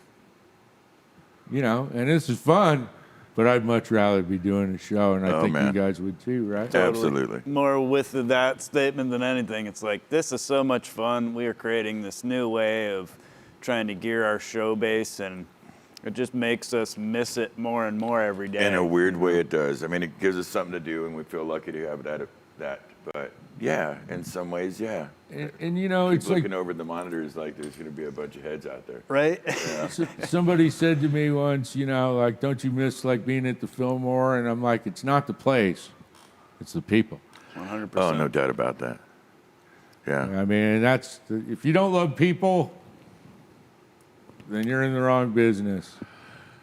S3: And this is fun, but I'd much rather be doing a show, and I think you guys would too, right?
S1: Absolutely.
S2: More with that statement than anything. It's like, this is so much fun. We are creating this new way of trying to gear our show base, and it just makes us miss it more and more every day.
S1: In a weird way, it does. I mean, it gives us something to do, and we feel lucky to have that. But yeah, in some ways, yeah.
S3: And it's
S1: looking over the monitors like there's going to be a bunch of heads out there.
S2: Right?
S1: Yeah.
S3: Somebody said to me once, don't you miss being at the Fillmore? And I'm like, it's not the place, it's the people.
S2: 100%.
S1: Oh, no doubt about that. Yeah.
S3: I mean, if you don't love people, then you're in the wrong business.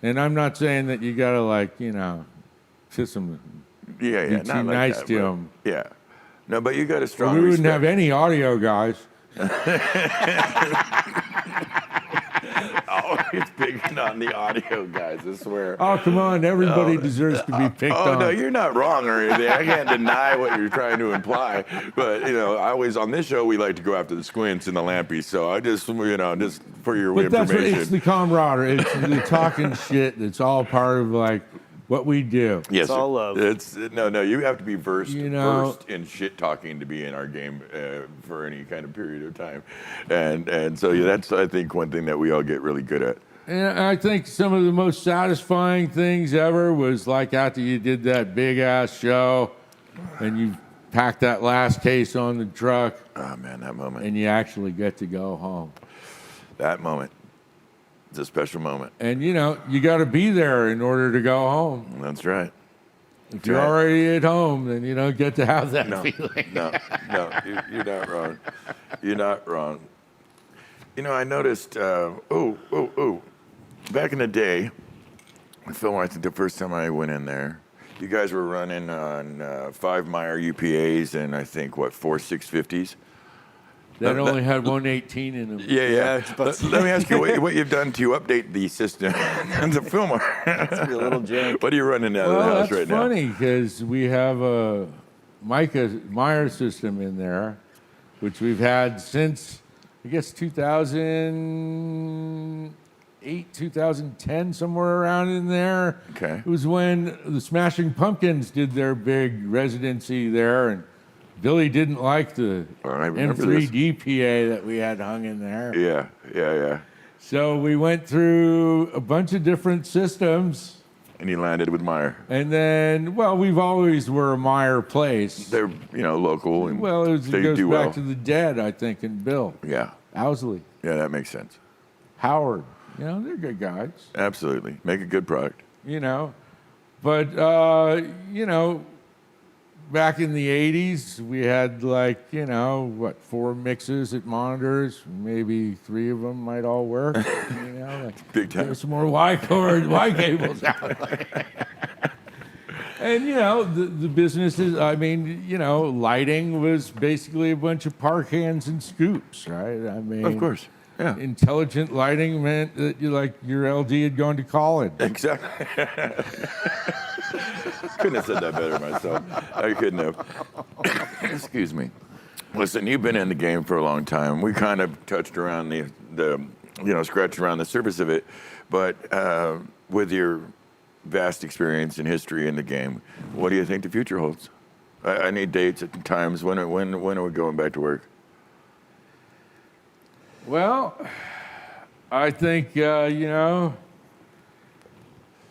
S3: And I'm not saying that you gotta kiss them,
S1: Yeah,
S3: be too
S1: not like
S3: nice
S1: that,
S3: to
S1: but-
S3: them.
S1: Yeah. No, but you got a strong
S3: We wouldn't
S1: respect.
S3: have any audio guys.
S1: Always picking on the audio guys, I swear.
S3: Oh, come on, everybody deserves to be picked on.
S1: No, you're not wrong or anything. I can't deny what you're trying to imply. But, I always, on this show, we like to go after the squints and the lampies. So I just, just for your
S3: But that's
S1: information.
S3: it's the camaraderie. It's the talking shit that's all part of what we do.
S1: Yes,
S2: It's all love.
S1: No. You have to be versed
S3: You
S1: in shit talking to be in our game for any kind of period of time, and so that's I think one thing that we all get really good at.
S3: And I think some of the most satisfying things ever was after you did that big ass show, and you packed that last case on the truck,
S1: Oh man, that moment.
S3: and you actually get to go home.
S1: That moment. It's a special moment.
S3: And you got to be there in order to go home.
S1: That's right.
S3: If you're already at home, then you don't get to have that feeling.
S1: No, you're not wrong. You're not wrong. I noticed, back in the day, Phil, I think the first time I went in there, you guys were running on 5 Meyer UPAs and I think, 4 650s?
S3: That only had 118 in them.
S1: Yeah. Let me ask you what you've done to update the system and the Fillmore.
S2: It's a little jank.
S1: What are you running out of the
S3: Well,
S1: house
S3: that's
S1: right now?
S3: funny because we have a Meyer system in there, which we've had since, I guess, 2008, 2010, somewhere around in there.
S1: Okay.
S3: It was when the Smashing Pumpkins did their big residency there, and Billy didn't like the
S1: I remember
S3: M3
S1: this.
S3: DPA that we had hung in there.
S1: Yeah.
S3: So we went through a bunch of different systems,
S1: And he landed with Meyer.
S3: And then, well, we've always were a Meyer place.
S1: They're, local, and
S3: Well, it
S1: they
S3: goes
S1: do
S3: back
S1: well.
S3: to the Dead, I think, and Bill.
S1: Yeah.
S3: Owsley,
S1: Yeah, that makes sense.
S3: Howard. They're good guys.
S1: Absolutely. Make a good product.
S3: But, back in the 80s, we had 4 mixes at monitors. Maybe 3 of them might all work.
S1: Big time.
S3: There's some more Y cables out. And, the businesses, lighting was basically a bunch of park hands and scoops, right?
S1: Of course. Yeah.
S3: Intelligent lighting meant that your LD had gone to college.
S1: Exactly. Couldn't have said that better myself. I couldn't have. Excuse me. Listen, you've been in the game for a long time. We kind of touched around scratched around the surface of it. But with your vast experience and history in the game, what do you think the future holds? I need dates and times. When are we going back to work?
S3: Well, I think, it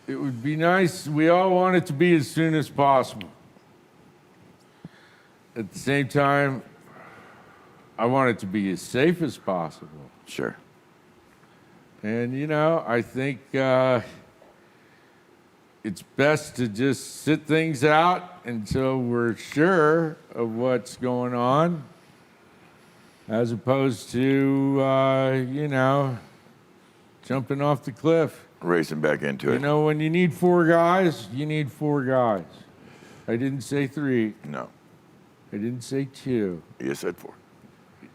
S3: would be nice. We all want it to be as soon as possible. At the same time, I want it to be as safe as possible.
S1: Sure.
S3: And, I think it's best to just sit things out until we're sure of what's going on, as opposed to, jumping off the cliff.
S1: Racing back into it.
S3: When you need 4 guys, you need 4 guys. I didn't say 3.
S1: No.
S3: I didn't say 2.
S1: You said 4.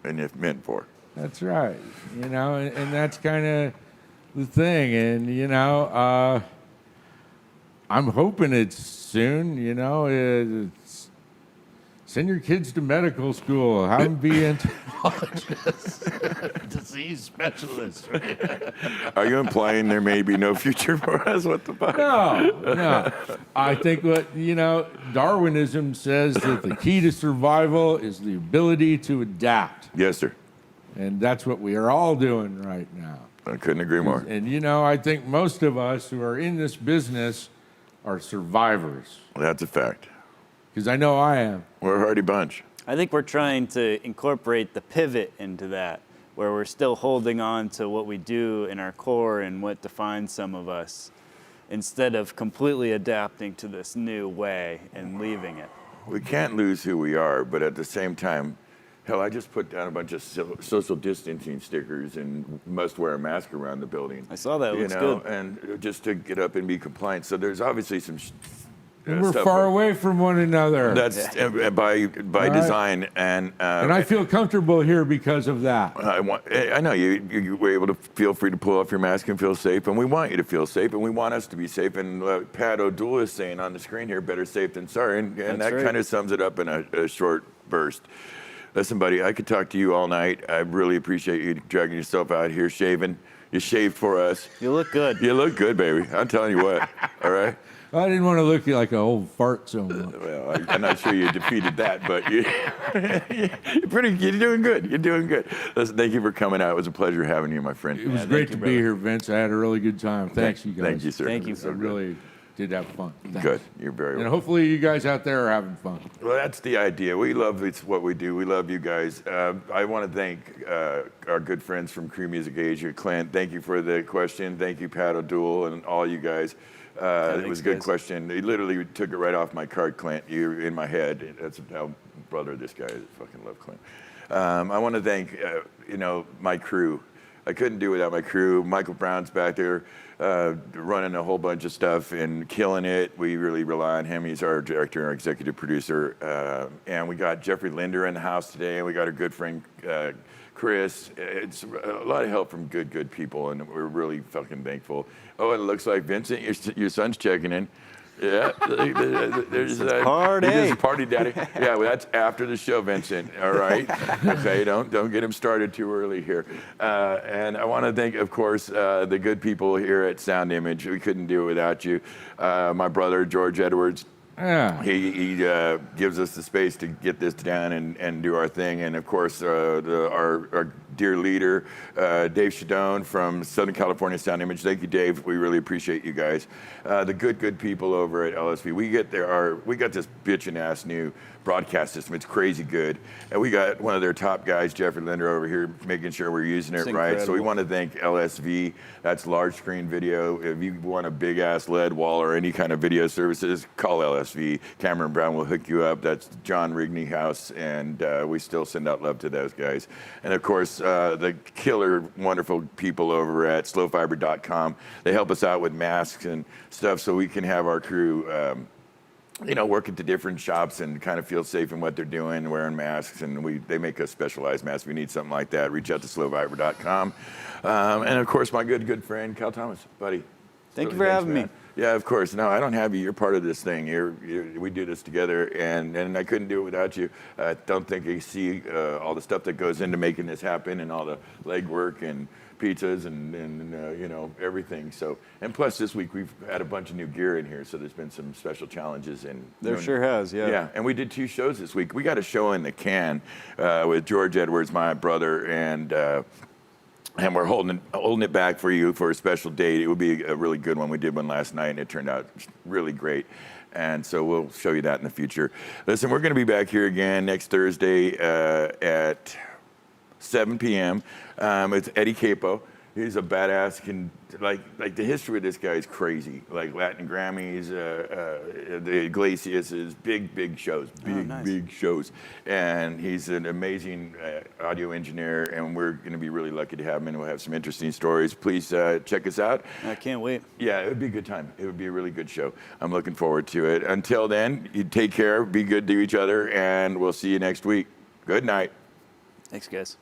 S1: And it meant 4.
S3: That's right. And that's kind of the thing. And, I'm hoping it's soon, it's, send your kids to medical school. Have them be entomologists, disease specialists.
S1: Are you implying there may be no future for us? What the fuck?
S3: No. I think Darwinism says that the key to survival is the ability to adapt.
S1: Yes, sir.
S3: And that's what we are all doing right now.
S1: I couldn't agree more.
S3: And, I think most of us who are in this business are survivors.
S1: That's a fact.
S3: Because I know I am.
S1: We're a hardy bunch.
S2: I think we're trying to incorporate the pivot into that, where we're still holding on to what we do in our core and what defines some of us, instead of completely adapting to this new way and leaving it.
S1: We can't lose who we are, but at the same time, hell, I just put down a bunch of social distancing stickers and must wear a mask around the building.
S2: I saw that. It looks good.
S1: And just to get up and be compliant. So there's obviously some
S3: And we're far away from one another.
S1: That's by design, and
S3: I feel comfortable here because of that.
S1: I know you were able to feel free to pull off your mask and feel safe, and we want you to feel safe, and we want us to be safe. And Pat O'Doul is saying on the screen here, "Better safe than sorry," and that
S2: right.
S1: kind of sums it up in a short burst. Listen, buddy, I could talk to you all night. I really appreciate you dragging yourself out here, shaving. You shaved for us.
S2: You look good.
S1: You look good, baby. I'm telling you what. All right.
S3: I didn't want to look like an old fart so much.
S1: Well, I'm not sure you defeated that, but you're doing good. You're doing good. Listen, thank you for coming out. It was a pleasure having you, my friend.
S3: It was great to be here, Vince. I had a really good time. Thanks, you guys.
S1: Thank you, sir.
S2: Thank you.
S1: So
S3: I really did have fun. Thanks.
S1: good. You're very
S3: And
S1: welcome.
S3: hopefully you guys out there are having fun.
S1: Well, that's the idea. We love it's what we do. We love you guys. I want to thank our good friends from Crew Music Asia. Clint, thank you for the question. Thank you, Pat O'Doul, and all you guys. It was a good question. He literally took it right off my card, Clint. You're in my head. That's how brother this guy is. I fucking love Clint. I want to thank, my crew. I couldn't do without my crew. Michael Brown's back there running a whole bunch of stuff and killing it. We really rely on him. He's our director and our executive producer. And we got Jeffrey Linder in the house today. And we got our good friend, Chris. It's a lot of help from good people, and we're really fucking thankful. Oh, it looks like Vincent, your son's checking in. Yeah, there's
S2: party.
S1: There's party, daddy. Yeah, well, that's after the show, Vincent. All right. Okay, don't get him started too early here. And I want to thank, of course, the good people here at Sound Image. We couldn't do it without you. My brother George Edwards.
S3: Yeah.
S1: He gives us the space to get this down and do our thing. And of course, our dear leader, Dave Shadone from Southern California Sound Image. Thank you, Dave. We really appreciate you guys. The good people over at LSV. We got this bitchin' ass new broadcast system. It's crazy good. And we got one of their top guys, Jeffrey Linder, over here making sure we're using it right. So we want to thank LSV. That's large screen video. If you want a big ass LED wall or any kind of video services, call LSV. Cameron Brown will hook you up. That's John Rigney House, and we still send out love to those guys. And of course, the killer, wonderful people over at slowfiber.com. They help us out with masks and stuff so we can have our crew work at the different shops and kind of feel safe in what they're doing, wearing masks, and they make us specialized masks. If you need something like that, reach out to slowfiber.com. And of course, my good friend, Cal Thomas, buddy.
S2: Thank you for having me.
S1: Yeah, of course. No, I don't have you. You're part of this thing. We do this together, and I couldn't do it without you. I don't think you see all the stuff that goes into making this happen, and all the legwork and pizzas and everything. So, and plus this week we've had a bunch of new gear in here, so there's been some special challenges. And
S2: there sure has, yeah.
S1: Yeah, and we did 2 shows this week. We got a show in the can with George Edwards, my brother, and we're holding it back for you for a special date. It would be a really good one. We did one last night, and it turned out really great. And so we'll show you that in the future. Listen, we're going to be back here again next Thursday at 7 p.m. It's Eddie Capo. He's a badass. Like the history of this guy is crazy. Like Latin Grammys, the Iglesias, big shows, big shows. And he's an amazing audio engineer, and we're going to be really lucky to have him, and we'll have some interesting stories. Please check us out.
S2: I can't wait.
S1: Yeah, it would be a good time. It would be a really good show. I'm looking forward to it. Until then, you take care, be good to each other, and we'll see you next week. Good night.
S2: Thanks, guys.